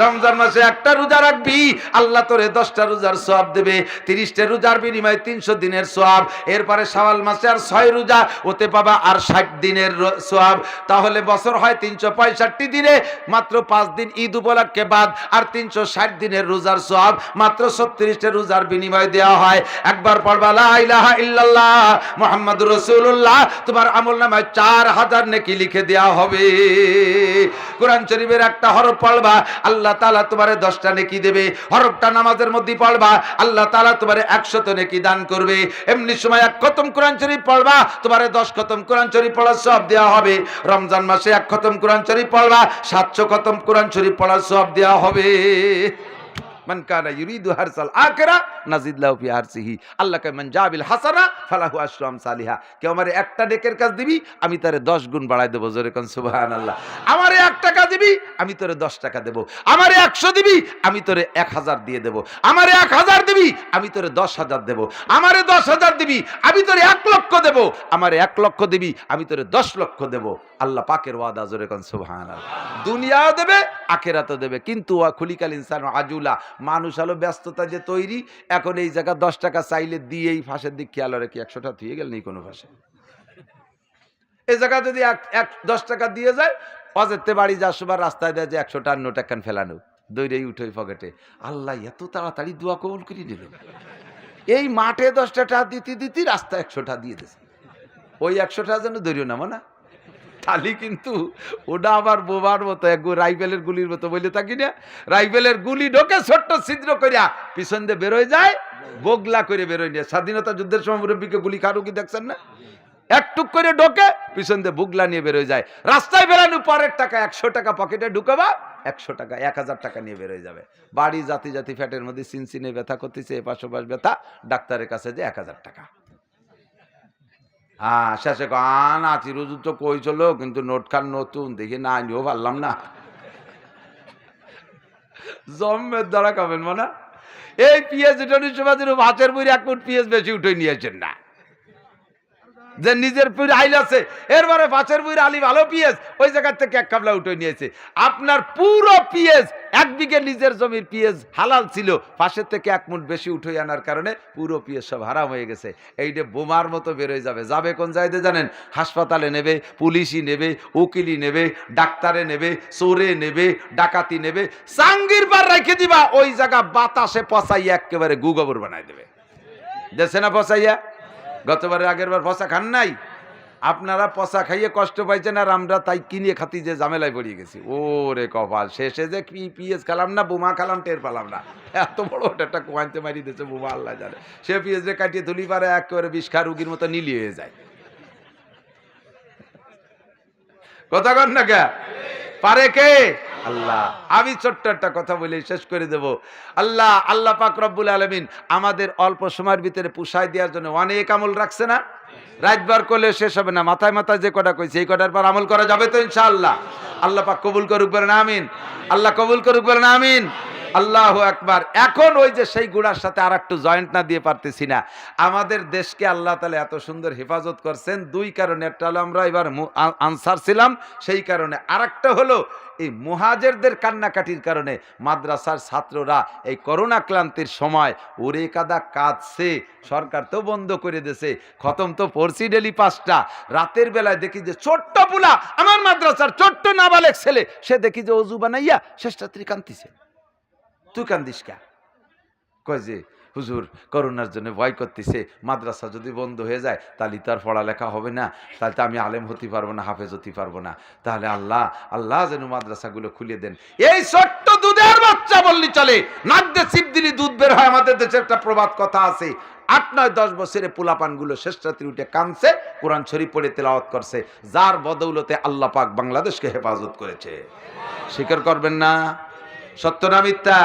রমজান মাসে একটা রোজা রাখবি, আল্লাহ তোরে 10টা রোজার সওয়াব দেবে। 30টা রোজার বিনিময়ে 300 দিনের সওয়াব। এরপরে শাওয়াল মাসে আর 6 রোজা, ওতে পাবা আর 60 দিনের সওয়াব। তাহলে বছর হয় 365 দিনে, মাত্র 5 দিন ঈদ উপলক্ষে বাদ, আর 360 দিনের রোজার সওয়াব মাত্র 36টা রোজার বিনিময়ে দেওয়া হয়। একবার পড়বা লা ইলাহা ইল্লাল্লাহ মুহাম্মাদুর রাসূলুল্লাহ, তোমার আমলনামায় 4000 নেকি লিখে দেওয়া হবে। কোরআন শরীফের একটা হরফ পড়বা, আল্লাহ তাআলা তোমারে 10টা নেকি দেবে। হরফটা নামাজের মধ্যে পড়বা, আল্লাহ তাআলা তোমারে 100 নেকি দান করবে। এমনি সময় 1 খতম কোরআন শরীফ পড়বা, তোমারে 10 খতম কোরআন শরীফ পড়ার সওয়াব দেওয়া হবে। রমজান মাসে 1 খতম কোরআন শরীফ পড়বা, 700 খতম কোরআন শরীফ পড়ার সওয়াব দেওয়া হবে। মান কানা ইউরিদু হারসাল আখিরা নাজিদ লাহু ফি হারসিহি, আল্লাহ কয় মান জাবিল হাসানা ফালাহু আশরু আমসালিহা। কেউ আমারে একটা নেকের কাজ দিবি, আমি তারে 10 গুণ বাড়াই দেব। জোরে কোন সুবহানাল্লাহ। আমারে 1 টাকা দিবি, আমি তোরে 10 টাকা দেব। আমারে 100 দিবি, আমি তোরে 1000 দিয়ে দেব। আমারে 1000 দিবি, আমি তোরে 10,000 দেব। আমারে 10,000 দিবি, আমি তোরে 1 লক্ষ দেব। আমারে 1 লক্ষ দিবি, আমি তোরে 10 লক্ষ দেব। আল্লাহ পাকের ওয়াদা। জোরে কোন সুবহানাল্লাহ। দুনিয়াও দেবে, আখিরাতও দেবে। কিন্তু ওয়া খুলিকাল ইনসানু আজুলা, মানুষ হলো ব্যস্ততা যে তৈরি। এখন এই জায়গা 10 টাকা চাইলে দিয়েই ফাঁসের দিক খেয়াল রেখে 100টা থুয়ে গেল নেই কোনো ফাঁসে। এই জায়গা যদি 10 টাকা দিয়ে যায়, অজেরতে বাড়ি যাওয়ার সময় রাস্তায় দেয় যে 100টা নোট একখান ফেলানো, দৌড়েই উঠে পকেটে। আল্লাহ এত তাড়াতাড়ি দোয়া কবুল করে নিল। এই মাঠে 10টা টাকা দিতে দিতে রাস্তায় 100টা দিয়ে দিয়েছে। ওই 100টা যেন দৌড়িও নামো না, তাহলে কিন্তু ওটা আবার বোবার মতো রাইফেলের গুলির মতো বলে থাকি না, রাইফেলের গুলি ঢোকে ছোট্ট ছিদ্র করিয়া পিছন দিয়ে বেরোয় যায়, বগলা করে বেরোয় নিয়ে। স্বাধীনতা যুদ্ধের সময় মুরব্বীকে গুলি খারু কি দেখছেন না? একটুক করে ঢোকে, পিছন দিয়ে বুগলা নিয়ে বেরোয় যায়। রাস্তায় বেরানো পরের টাকা 100 টাকা পকেটে ঢুকাবা, 100 টাকা 1000 টাকা নিয়ে বেরোয় যাবে। বাড়ি জাতি জাতি ফ্যাটের মধ্যে চিনচিনে ব্যথা করতেছে, এপাশ ওপাশ ব্যথা, ডাক্তারের কাছে যে 1000 টাকা। হ্যাঁ, শেষে নাচি রুজু তো কইছিল, কিন্তু নোট খান নতুন দেখি না আনিও পারলাম না। জম্মের দ্বারা খাবেন মানে এই পিএস উঠানোর সময় মাছের বই 1 ফুট পিএস বেশি উঠে নিয়েছেন না, যে নিজের পুর আইল আছে, এরবারে পাঁচের বইয়ের আলি ভালো পিএস, ওই জায়গার থেকে 1 কাবলা উঠে নিয়েছে। আপনার পুরো পিএস 1 বিঘে নিজের জমির পিএস হালাল ছিল, পাশের থেকে 1 মুঠ বেশি উঠে আনার কারণে পুরো পিএস সব হারাম হয়ে গেছে। এইটা বোমার মতো বেরোয় যাবে। যাবে কোন জায়গায় জানেন? হাসপাতালে নেবে, পুলিশই নেবে, উকিলই নেবে, ডাক্তারে নেবে, চোরে নেবে, ডাকাতি নেবে, চাঙ্গির পার রেখে দিবা, ওই জায়গা বাতাসে পচাইয়া একেবারে গুগবর বানাই দেবে। দেখছে না পচাইয়া? গতবারের আগের বার পচা খান নাই আপনারা? পচা খাইয়ে কষ্ট পাইছেন, আর আমরা তাই কিনে খাতি যে ঝামেলায় পড়িয়ে গেছি। ও রে কপাল, শেষে যে পিএস খেলাম না, বোমা খেলাম, টের পেলাম না। এত বড় ওটা একটা কোয়াইতে মারি দিয়েছে বোমা, আল্লাহ জানে। সে পিএস যে কাটিয়ে তুলি পারে একেবারে বিষখা রুগীর মতো নীলি হয়ে যায়। কথা কন না কে? পারে কে? আল্লাহ। আমি ছোট্ট একটা কথা বলে শেষ করে দেব। আল্লাহ পাক রব্বুল আলামিন আমাদের অল্প সময়ের ভিতরে পুষায় দেওয়ার জন্য অনেক আমল রাখছে না? রাতবার করলে শেষ হবে না। মাথায় মাথায় যে কটা কইছে এই কটার পর আমল করা যাবে তো ইনশাআল্লাহ। আল্লাহ পাক কবুল করুক, বলেন আমিন। আল্লাহ কবুল করুক, বলেন আমিন। আল্লাহু আকবার। এখন ওই যে সেই গুড়ার সাথে আর একটু জয়েন্ট না দিয়ে পারতেছি না। আমাদের দেশকে আল্লাহ তাআলা এত সুন্দর হেফাজত করছেন 2 কারণে। একটা হলো আমরা এবার আনসার ছিলাম, সেই কারণে। আরেকটা হলো এই মুহাজিরদের কান্নাকাটির কারণে মাদ্রাসার ছাত্ররা এই করোনা ক্লান্তির সময় ওরে কাদা কাঁদছে। সরকার তো বন্ধ করে দিয়েছে, খতম তো পড়ছি ডেলি 5টা। রাতের বেলায় দেখি যে ছোট্ট পুলা, আমার মাদ্রাসার ছোট্ট নাবালেক ছেলে, সে দেখি যে অজু বানাইয়া শেষ রাত্রি কান্দিছে। তুই কান্দিস কে? কয় যে হুজুর করোনার জন্য ভয় করতেছে, মাদ্রাসা যদি বন্ধ হয়ে যায় তাহলে তো আর পড়ালেখা হবে না, তাহলে তো আমি আলেম হতে পারবো না, হাফেজ হতে পারবো না। তাহলে আল্লাহ যেন মাদ্রাসাগুলো খুলে দেন। এই ছোট্ট দুধের বাচ্চা বললি চলে, নাক দিয়ে চিপ দিলি দুধ বের হয়। আমাদের দেশে একটা প্রবাদ কথা আছে, 8, 9, 10 বছরে পোলাপানগুলো শেষ রাত্রি উঠে কাঁদছে, কোরআন শরীফ পড়ে তেলাওয়াত করছে, যার বদৌলতে আল্লাহ পাক বাংলাদেশকে হেফাজত করেছে। স্বীকার করবেন না? সত্য না মিথ্যা?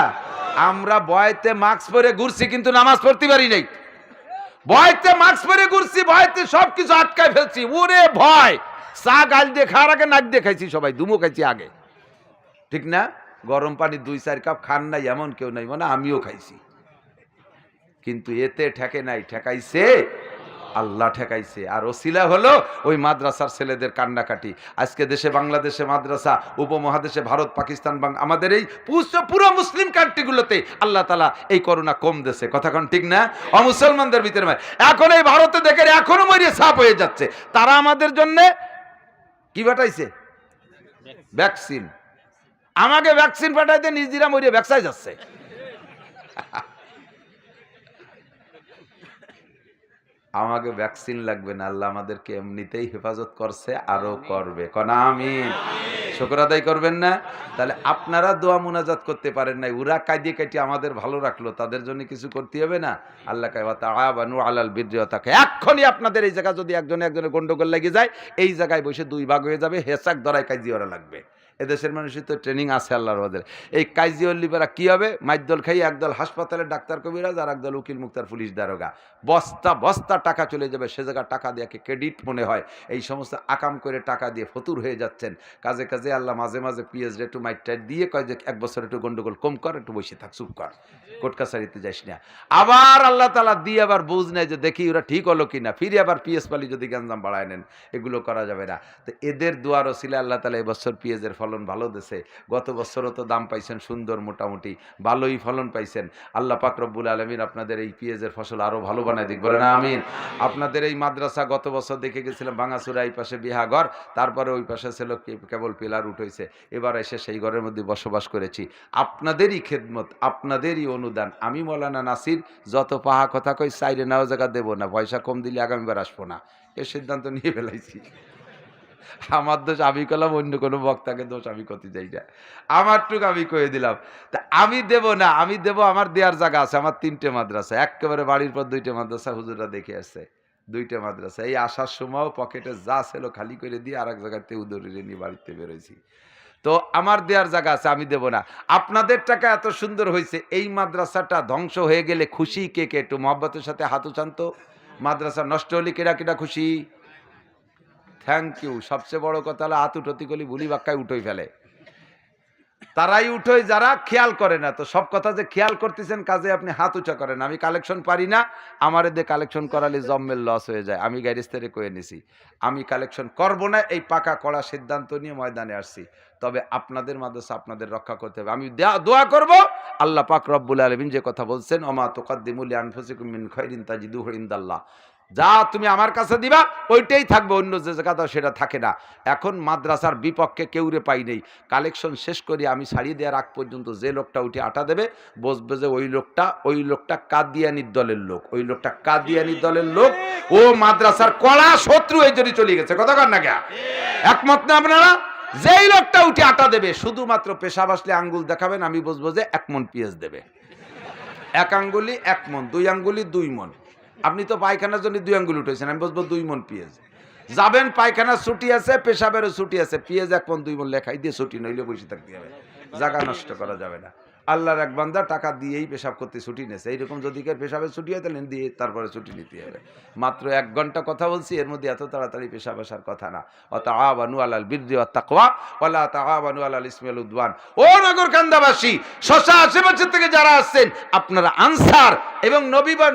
আমরা বয়তে মাস্ক পরে ঘুরছি কিন্তু নামাজ পড়তে পারি নাই। ভয়তে মাস্ক পরে ঘুরছি, ভয়তে সবকিছু আটকায় ফেলছি। ওরে ভয়, চা গাল দিয়ে খাওয়ার আগে নাক দিয়ে খাইছি, সবাই দুমো খাইছি আগে, ঠিক না? গরম পানি 2-4 কাপ খান নাই এমন কেউ নাই, মানে আমিও খাইছি। কিন্তু এতে ঠেকে নাই, ঠেকাইছে আল্লাহ, ঠেকাইছে। আর ওসিলা হলো ওই মাদ্রাসার ছেলেদের কান্নাকাটি। আজকে দেশে বাংলাদেশে মাদ্রাসা, উপমহাদেশে ভারত, পাকিস্তান, আমাদের এই পুরো মুসলিম কান্ট্রিগুলোতে আল্লাহ তাআলা এই করোনা কম দেশে, কথা কোন ঠিক না? অমুসলমানদের ভিতরে এখন এই ভারতে দেখে এখনো মরিয়ে সাপ হয়ে যাচ্ছে। তারা আমাদের জন্য কি পাঠাইছে? ভ্যাকসিন। আমাকে ভ্যাকসিন পাঠাইতে নিজেরা মরিয়ে ভ্যাকসাই যাচ্ছে। আমাকে ভ্যাকসিন লাগবে না, আল্লাহ আমাদেরকে এমনিতেই হেফাজত করছে, আরো করবে। কোন আমিন? শুকর আদায় করবেন না? তাহলে আপনারা দোয়া মুনাজাত করতে পারেন নাই, ওরা কাঁদিয়ে কাটিয়ে আমাদের ভালো রাখলো, তাদের জন্য কিছু করতে হবে না? আল্লাহ কয় ওয়া তাআবানু আলাল বিররি ওয়া তাকওয়া। এক্ষুনি আপনাদের এই জায়গা যদি একজনের গন্ডগোল লেগে যায়, এই জায়গায় বসে 2 ভাগ হয়ে যাবে, হেসাক ধরায় কাজিয়ে ওরা লাগবে। এদেশের মানুষের তো ট্রেনিং আছে আল্লাহর ওয়াদের। এই কাজিওয়াল্লিপারা কি হবে? মাইদল খাই একদল হাসপাতালের ডাক্তার কবিরাজ আর একদল উকিল মুক্তার পুলিশ দারোগা, বস্তা বস্তা টাকা চলে যাবে। সে জায়গা টাকা দিয়ে ক্রেডিট মনে হয়, এই সমস্ত আকাম করে টাকা দিয়ে ফতুর হয়ে যাচ্ছেন। কাজে কাজে আল্লাহ মাঝে মাঝে পিএইচডি একটু মাইটাইট দিয়ে কয় যে 1 বছর একটু গন্ডগোল কম কর, একটু বসে থাক, চুপ কর, কোর্ট কাছারিতে যাইস না। আবার আল্লাহ তাআলা দিয়ে আবার বুঝ নেয় যে দেখি ওরা ঠিক হলো কিনা, ফিরে আবার পিএস পালি যদি গঞ্জাম বাড়ায় নেন, এগুলো করা যাবে না। তো এদের দুয়ার ওসিলা আল্লাহ তাআলা এবছর পিএজের ফলন ভালো দেশে। গত বছরও তো দাম পাইছেন সুন্দর, মোটামুটি ভালোই ফলন পাইছেন। আল্লাহ পাক রব্বুল আলামিন আপনাদের এই পিএজের ফসল আরো ভালো বানায় দিক, বলেন আমিন। আপনাদের এই মাদ্রাসা গত বছর দেখে গেছিলাম ভাঙাচুরা, এই পাশে বিহাঘর, তারপরে ওই পাশে ছিল কেবল পিলার উঠেছে, এবার এসে সেই ঘরের মধ্যে বসবাস করেছি। আপনাদেরই খেদমত, আপনাদেরই অনুদান। আমি মৌলানা নাসির যত পাহা কথা কই, সাইডে নাও জায়গা দেবো না, পয়সা কম দিলে আগামীবার আসবো না, এর সিদ্ধান্ত নিয়ে ফেলাইছি। আমার দোষ আমি করলাম, অন্য কোনো বক্তাকে দোষ আমি করতে চাই না, আমারটুকু আমি কয়ে দিলাম। তা আমি দেব না, আমি দেব, আমার দেওয়ার জায়গা আছে। আমার 3টে মাদ্রাসা, একেবারে বাড়ির পর 2টে মাদ্রাসা হুজুররা দেখে আসছে, 2টে মাদ্রাসা। এই আসার সময়ও পকেটে যা ছিল খালি করে দিয়ে আর এক জায়গাতে উদরে নিয়ে বাড়িতে বেরোইছি। তো আমার দেওয়ার জায়গা আছে, আমি দেব না। আপনাদের টাকা এত সুন্দর হয়েছে, এই মাদ্রাসাটা ধ্বংস হয়ে গেলে খুশি কে কে? একটু মহব্বতের সাথে হাত উঠান তো। মাদ্রাসা নষ্ট হলে কেডা কেডা খুশি? Thank you. সবচেয়ে বড় কথা হলো হাত উঠতি গলি ভুলি বাক্কায় উঠোই ফেলে, তারাই উঠোয় যারা খেয়াল করে না। তো সব কথা যে খেয়াল করতেছেন, কাজে আপনি হাত উঁচা করেন। আমি কালেকশন পারি না, আমার এদের কালেকশন করালে জম্মের লস হয়ে যায়। আমি গ্যারেজতে কয়ে নিছি আমি কালেকশন করব না, এই পাকা কড়া সিদ্ধান্ত নিয়ে ময়দানে আসছি। তবে আপনাদের মাদ্রাসা আপনাদের রক্ষা করতে হবে। আমি দোয়া করব, আল্লাহ পাক রব্বুল আলামিন যে কথা বলছেন, ওমা তুকাদ্দিমু লিআনফুসিকুম মিন খাইরিন তাজিদুহু ইনদাল্লাহ, যা তুমি আমার কাছে দিবা ওইটাই থাকবে, অন্য যে জায়গাটা সেটা থাকে না। এখন মাদ্রাসার বিপক্ষে কেউরে পাই নেই। কালেকশন শেষ করি আমি ছাড়িয়ে দেওয়ার আগ পর্যন্ত যে লোকটা উঠে আটা দেবে, বসবে যে ওই লোকটা কাদিয়ানির দলের লোক, ওই লোকটা কাদিয়ানির দলের লোক। ও মাদ্রাসার কড়া শত্রু, এই জন্য চলে গেছে। কথা কর না, একমত না আপনারা? যেই লোকটা উঠে আটা দেবে, শুধুমাত্র পেশাব আসলে আঙ্গুল দেখাবেন, আমি বুঝবো যে 1 মণ পেঁয়াজ দেবে। 1 আঙ্গুলি 1 মণ, 2 আঙ্গুলি 2 মণ। আপনি তো পায়খানার জন্য 2 আঙ্গুল উঠেছেন, আমি বলবো 2 মণ পেঁয়াজ। যাবেন, পায়খানার ছুটি আছে, পেশাবেরও ছুটি আছে, পেঁয়াজ 1 মণ 2 মণ লেখাই দিয়ে ছুটি, নইলে বসে থাকতে হবে, জায়গা নষ্ট করা যাবে না। আল্লাহর এক বান্দা টাকা দিয়েই পেশাব করতে ছুটি নেছে। এইরকম যদি কেউ পেশাবের ছুটি হয় তাহলে দিয়ে তারপরে ছুটি নিতে হবে। মাত্র 1 ঘন্টা কথা বলছি, এর মধ্যে এত তাড়াতাড়ি পেশাব আসার কথা না। ওয়াতাআওয়ানু আলাল বিররি ওয়াত তাকওয়া ওয়ালা তাআওয়ানু আলাল ইসমি ওয়াল উদওয়ান। ও নগরকান্দাবাসী, শশা আশেপাশে থেকে যারা আসছেন, আপনারা আনসার এবং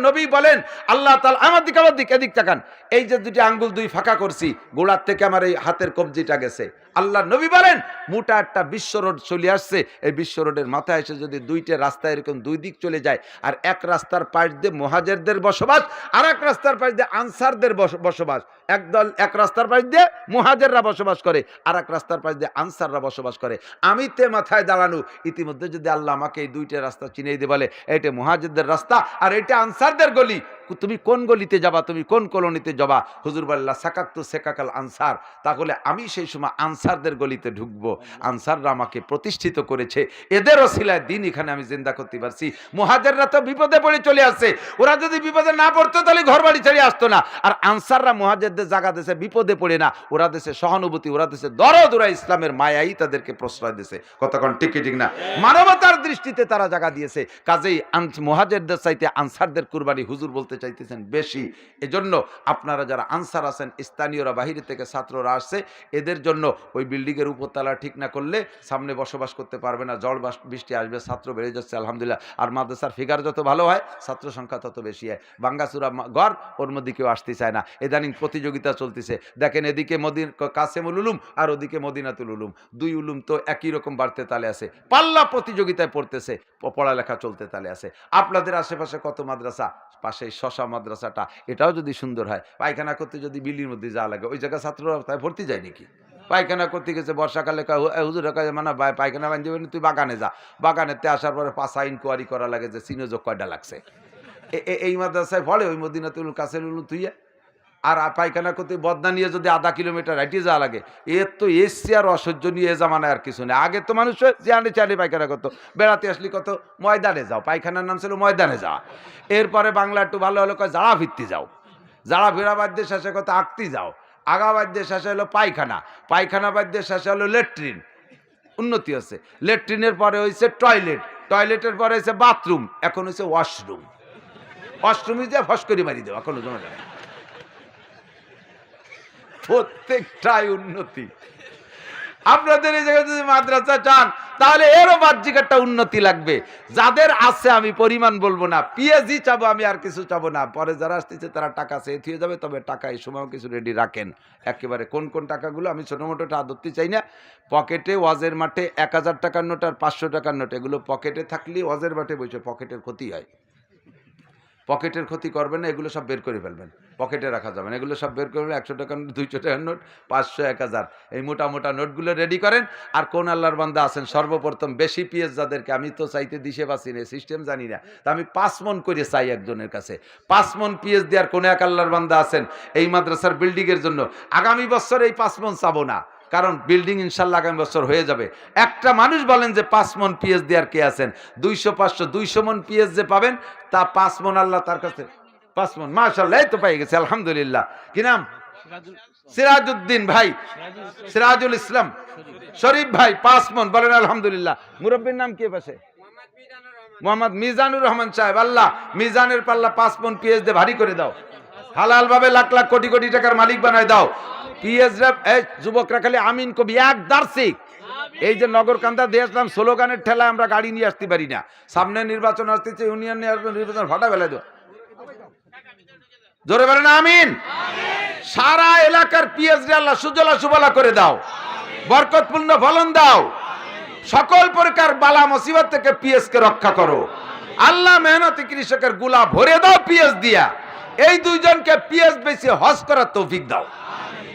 নবী বলেন আল্লাহ তাআলা, আমার দিক এদিক তাকান, এই যে 2টি আঙ্গুল 2 ফাঁকা করছি, গোড়ার থেকে আমার এই হাতের কবজিটা গেছে। আল্লাহ নবী বলেন মোটা একটা বিশ্ব রোড চলে আসছে, এই বিশ্ব রোডের মাথায় এসে যদি 2টে রাস্তা এরকম 2 দিক চলে যায়, আর এক রাস্তার পাশ দিয়ে মুহাজিরদের বসবাস, আর এক রাস্তার পাশ দিয়ে আনসারদের বসবাস, এক রাস্তার পাশ দিয়ে মুহাজিররা বসবাস করে, আর এক রাস্তার পাশ দিয়ে আনসাররা বসবাস করে। আমি তে মাথায় দাঁড়ানো, ইতিমধ্যে যদি আল্লাহ আমাকে এই 2টে রাস্তা চিনিয়ে দিয়ে বলে এটা মুহাজিরদের রাস্তা আর এটা আনসারদের গলি, তুমি কোন গলিতে যাবা, তুমি কোন কলোনিতে যাবা? হুজুর বললা সাকাক্তু সেকাকাল আনসার, তাহলে আমি সেই সময় আনসারদের গলিতে ঢুকবো। আনসাররা আমাকে প্রতিষ্ঠিত করেছে, এদের ওসিলায় দিন এখানে আমি জিন্দা করতে পারছি। মুহাজিররা তো বিপদে পড়ে চলে আসছে, ওরা যদি বিপদে না পড়তো তাহলে ঘর বাড়ি ছেড়ে আসতো না। আর আনসাররা মুহাজিরদের জায়গা দেশে বিপদে পড়ে না, ওরা দেশে সহানুভূতি, ওরা দেশে দরদ, ওরা ইসলামের মায়াই তাদেরকে প্রশ্রয় দিয়েছে। কতক্ষণ ঠিক কি ঠিক না? মানবতার দৃষ্টিতে তারা জায়গা দিয়েছে। কাজেই মুহাজিরদের চাইতে আনসারদের কুরবানি হুজুর বলতে চাইতেছেন বেশি। এজন্য আপনারা যারা আনসার আছেন, স্থানীয়রা, বাহিরে থেকে ছাত্ররা আসছে, এদের জন্য ওই বিল্ডিংয়ের উপরতলা ঠিক না করলে সামনে বসবাস করতে পারবে না, ঝড় বৃষ্টি আসবে, ছাত্র বেড়ে যাচ্ছে আলহামদুলিল্লাহ। আর মাদ্রাসার ফিগার যত ভালো হয় ছাত্র সংখ্যা তত বেশি হয়। বাঙ্গাচুরা ঘর, ওর মধ্যে কেউ আসতে চায় না। ইদানিং প্রতিযোগিতা চলতেছে, দেখেন এদিকে কাসেমুল উলুম আর ওদিকে মদিনাতুল উলুম, দুই উলুম তো একই রকম বাড়তে তালে আছে, পাল্লা প্রতিযোগিতায় পড়তেছে, পড়ালেখা চলতে তালে আছে। আপনাদের আশেপাশে কত মাদ্রাসা, পাশে শশা মাদ্রাসাটা, এটাও যদি সুন্দর হয়, পায়খানা করতে যদি বিল্ডির মধ্যে যাওয়া লাগে, ওই জায়গায় ছাত্ররা তাই ভর্তি যায় নাকি? পায়খানা করতে গেছে বর্ষাকালে, হুজুর মানে পায়খানা বান্ধি তুই বাগানে যা, বাগানেতে আসার পরে পাশা ইনকোয়ারি করা লাগে যে সিনোযোগ কয়টা লাগছে। এই মাদ্রাসায় ফলে ওই মদিনাতুল কাছে তুই আর পায়খানা করতে বদনা নিয়ে যদি আধা কিলোমিটার হাঁটিয়ে যাওয়া লাগে, এর তো এসছি আর অসহ্য নিয়ে জামানায় আর কিছু নেই। আগে তো মানুষ জানে চালে পায়খানা করতো, বেড়াতে আসলি কত ময়দানে যাও, পায়খানার নাম ছিল ময়দানে যাওয়া। এরপরে বাংলা একটু ভালো হলো কয় জাড়া ফিরতে যাও, জাড়া ফেরা বাদ্যে শেষে কত আঁকতে যাও, আগা বাদ্যে শেষে হলো পায়খানা, পায়খানা বাদ্যে শেষে হলো ল্যাট্রিন, উন্নতি হচ্ছে। ল্যাট্রিনের পরে হয়েছে টয়লেট, টয়লেটের পরে হয়েছে বাথরুম, এখন হচ্ছে ওয়াশরুম। ওয়াশরুমে যে ফস করে মারি দেওয়া, কোনো জমা যায় না। প্রত্যেকটাই উন্নতি। আপনাদের এই জায়গায় যদি মাদ্রাসা চান তাহলে এরও বাহ্যিক একটা উন্নতি লাগবে। যাদের আছে আমি পরিমাণ বলবো না, পিএইচডি চাবো আমি, আর কিছু চাবো না। পরে যারা আসতেছে তারা টাকা চেয়ে থুয়ে যাবে, তবে টাকা এই সময়ও কিছু রেডি রাখেন। একেবারে কোন কোন টাকাগুলো আমি ছোটো মোটোটা ধরতে চাই না। পকেটে ওয়াজের মাঠে 1000 টাকার নোট আর 500 টাকার নোট, এগুলো পকেটে থাকলে ওয়াজের মাঠে বসে পকেটের ক্ষতি হয়। পকেটের ক্ষতি করবেন না, এগুলো সব বের করে ফেলবেন, পকেটে রাখা যাবে না, এগুলো সব বের করবেন। 100 টাকার নোট, 200 টাকার নোট, 500, 1000, এই মোটা মোটা নোটগুলো রেডি করেন। আর কোন আল্লাহর বান্দা আছেন সর্বপ্রথম বেশি পিএস যাদেরকে, আমি তো চাইতে দিশে পাচ্ছি না, সিস্টেম জানি না, তা আমি 5 মন করে চাই একজনের কাছে। 5 মন পিএস দেওয়ার কোন এক আল্লাহর বান্দা আছেন এই মাদ্রাসার বিল্ডিংয়ের জন্য? আগামী বছর এই 5 মন চাবো না, কারণ বিল্ডিং ইনশাল্লাহ আগামী বছর হয়ে যাবে। একটা মানুষ বলেন যে 5 মন পিএস দেওয়ার কে আছেন? 200, 500, 200 মন পিএস যে পাবেন তা 5 মন আল্লাহ তার কাছে 5 মন, মাশাআল্লাহ, এই তো পাই গেছে আলহামদুলিল্লাহ। কি নাম? সিরাজউদ্দিন ভাই, সিরাজুল ইসলাম শরীফ ভাই, 5 মন বলেন আলহামদুলিল্লাহ। মুরব্বীর নাম কি পাশে? মোহাম্মদ মিজানুর রহমান সাহেব। আল্লাহ মিজানের পাল্লা 5 মন পিএস দিয়ে ভারী করে দাও, হালাল ভাবে লাখ লাখ কোটি কোটি টাকার মালিক বানায় দাও। যুবকরা খালি আমিন কবি এক দার্শিক। এই যে নগরকান্দা দিয়ে আসলাম, স্লোগানের ঠেলায় আমরা গাড়ি নিয়ে আসতে পারি না। সামনে নির্বাচন আসতেছে, ইউনিয়ন নির্বাচন, ফাটা ফেলে দাও, জোরে বলেন আমিন। সারা এলাকার পিএইচডি আল্লাহ সুজলা সুফলা করে দাও, বরকতপূর্ণ ফলন দাও, সকল প্রকার বালা মুসিবত থেকে পিএস কে রক্ষা করো। আল্লাহ মেহনতি কৃষকের গুলা ভরে দাও পিএস দিয়া। এই দুইজনকে পিএস বেশি হজ করার তৌফিক দাও,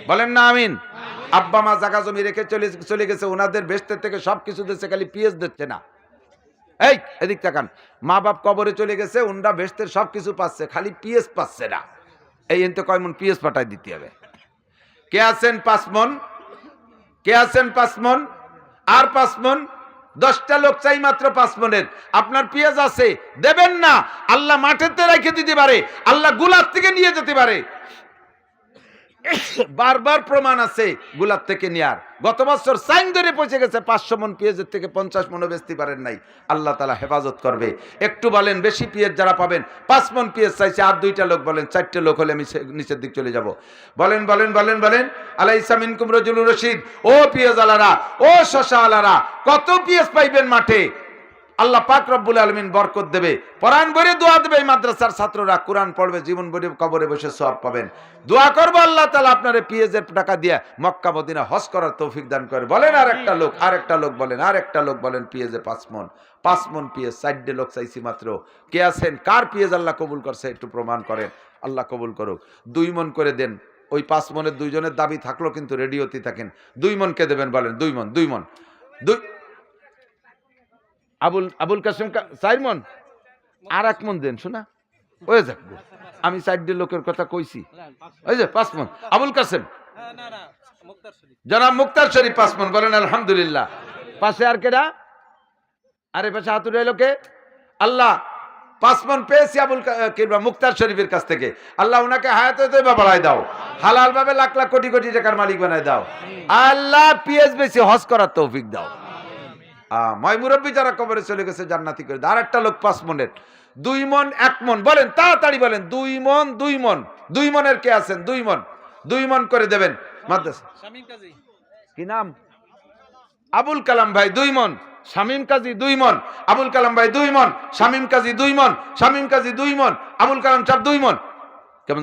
বলেন না আমিন। আব্বা মা জায়গা জমি রেখে চলে গেছে, ওনাদের বেস্তের থেকে সবকিছু দিচ্ছে, খালি পিএস দিচ্ছে না। এই এদিক তাকান, মা বাপ কবরে চলে গেছে, ওনারা বেস্তের সবকিছু পাচ্ছে, খালি পিএস পাচ্ছে না। এই এনতে কয় মন পিএস পাঠাই দিতে হবে। কে আছেন 5 মন? কে আছেন 5 মন? আর 5 মন? 10টা লোক চাই মাত্র 5 মনের। আপনার পেঁয়াজ আছে, দেবেন না, আল্লাহ মাঠেতে রেখে দিতে পারে, আল্লাহ গুলার থেকে নিয়ে যেতে পারে। বারবার প্রমাণ আছে গুলার থেকে নেয়ার। গত বছর সাইন ধরে পৌঁছে গেছে, 500 মন পেঁয়াজের থেকে 50 মনও বেচতে পারেন নাই। আল্লাহ তাআলা হেফাজত করবে। একটু বলেন বেশি পেঁয়াজ যারা পাবেন, 5 মন পেঁয়াজ চাইছে, আর 2টা লোক বলেন, 4টে লোক হলে আমি নিচের দিক চলে যাব। বলেন বলেন বলেন বলেন, আলাইসা মিনকুম রাজুলুর রশিদ। ও পেঁয়াজ আলারা, ও শশা আলারা, কত পেঁয়াজ পাইবেন মাঠে? আল্লাহ পাক রব্বুল আলামিন বরকত দেবে, পরাণ ভরে দোয়া দেবে। এই মাদ্রাসার ছাত্ররা কোরআন পড়বে, জীবন ভরে কবরে বসে সওয়াব পাবেন। দোয়া করব আল্লাহ তাআলা আপনারে পিএজের টাকা দিয়ে মক্কা মদিনা হজ করার তৌফিক দান করে। বলেন আরেকটা লোক, আরেকটা লোক বলেন, আরেকটা লোক বলেন, পিএজে 5 মন, 5 মন পিএজ, 4টে লোক চাইছি মাত্র। কে আছেন? কার পিএজ আল্লাহ কবুল করছে একটু প্রমাণ করেন। আল্লাহ কবুল করুক। 2 মন করে দেন। ওই 5 মনের 2 জনের দাবি থাকলো, কিন্তু রেডিওতে থাকেন। 2 মন কে দেবেন বলেন? 2 মন, 2 মন, 2 আবুল কাসেম 4 মন, আর 1 মন দেন, শোনা হয়ে যাক। আমি 4 লোকের কথা কইছি, ওই যে 5 মণ। আবুল কাসেম, জনাব মুক্তার শরীফ 5 মণ, বলেন আলহামদুলিল্লাহ। পাশে আর কেডা? আরে পাশে হাত উঠাইলো কে? আল্লাহ 5 মণ পেয়েছি আবুল কিংবা মুক্তার শরীফের কাছ থেকে। আল্লাহ ওনাকে হায়াতে তৈবা বাড়ায় দাও, হালাল ভাবে লাখ লাখ কোটি কোটি টাকার মালিক বানায় দাও। আল্লাহ পিএস বেশি হজ করার তৌফিক দাও। ময় মুরব্বী যারা কবরে চলে গেছে জান্নাতি করে দাও। আর একটা লোক 5 মণের, 2 মণ 1 মণ, বলেন তাড়াতাড়ি বলেন, 2 মণ 2 মণ, 2 মণের কে আছেন? 2 মণ, 2 মণ করে দেবেন মাদ্রাসা। কি নাম? আবুল কালাম ভাই 2 মণ, শামীম কাজী 2 মণ, আবুল কালাম ভাই 2 মণ, শামীম কাজী 2 মণ, শামীম কাজী 2 মণ, আবুল কালাম চাপ 2 মণ। কেমন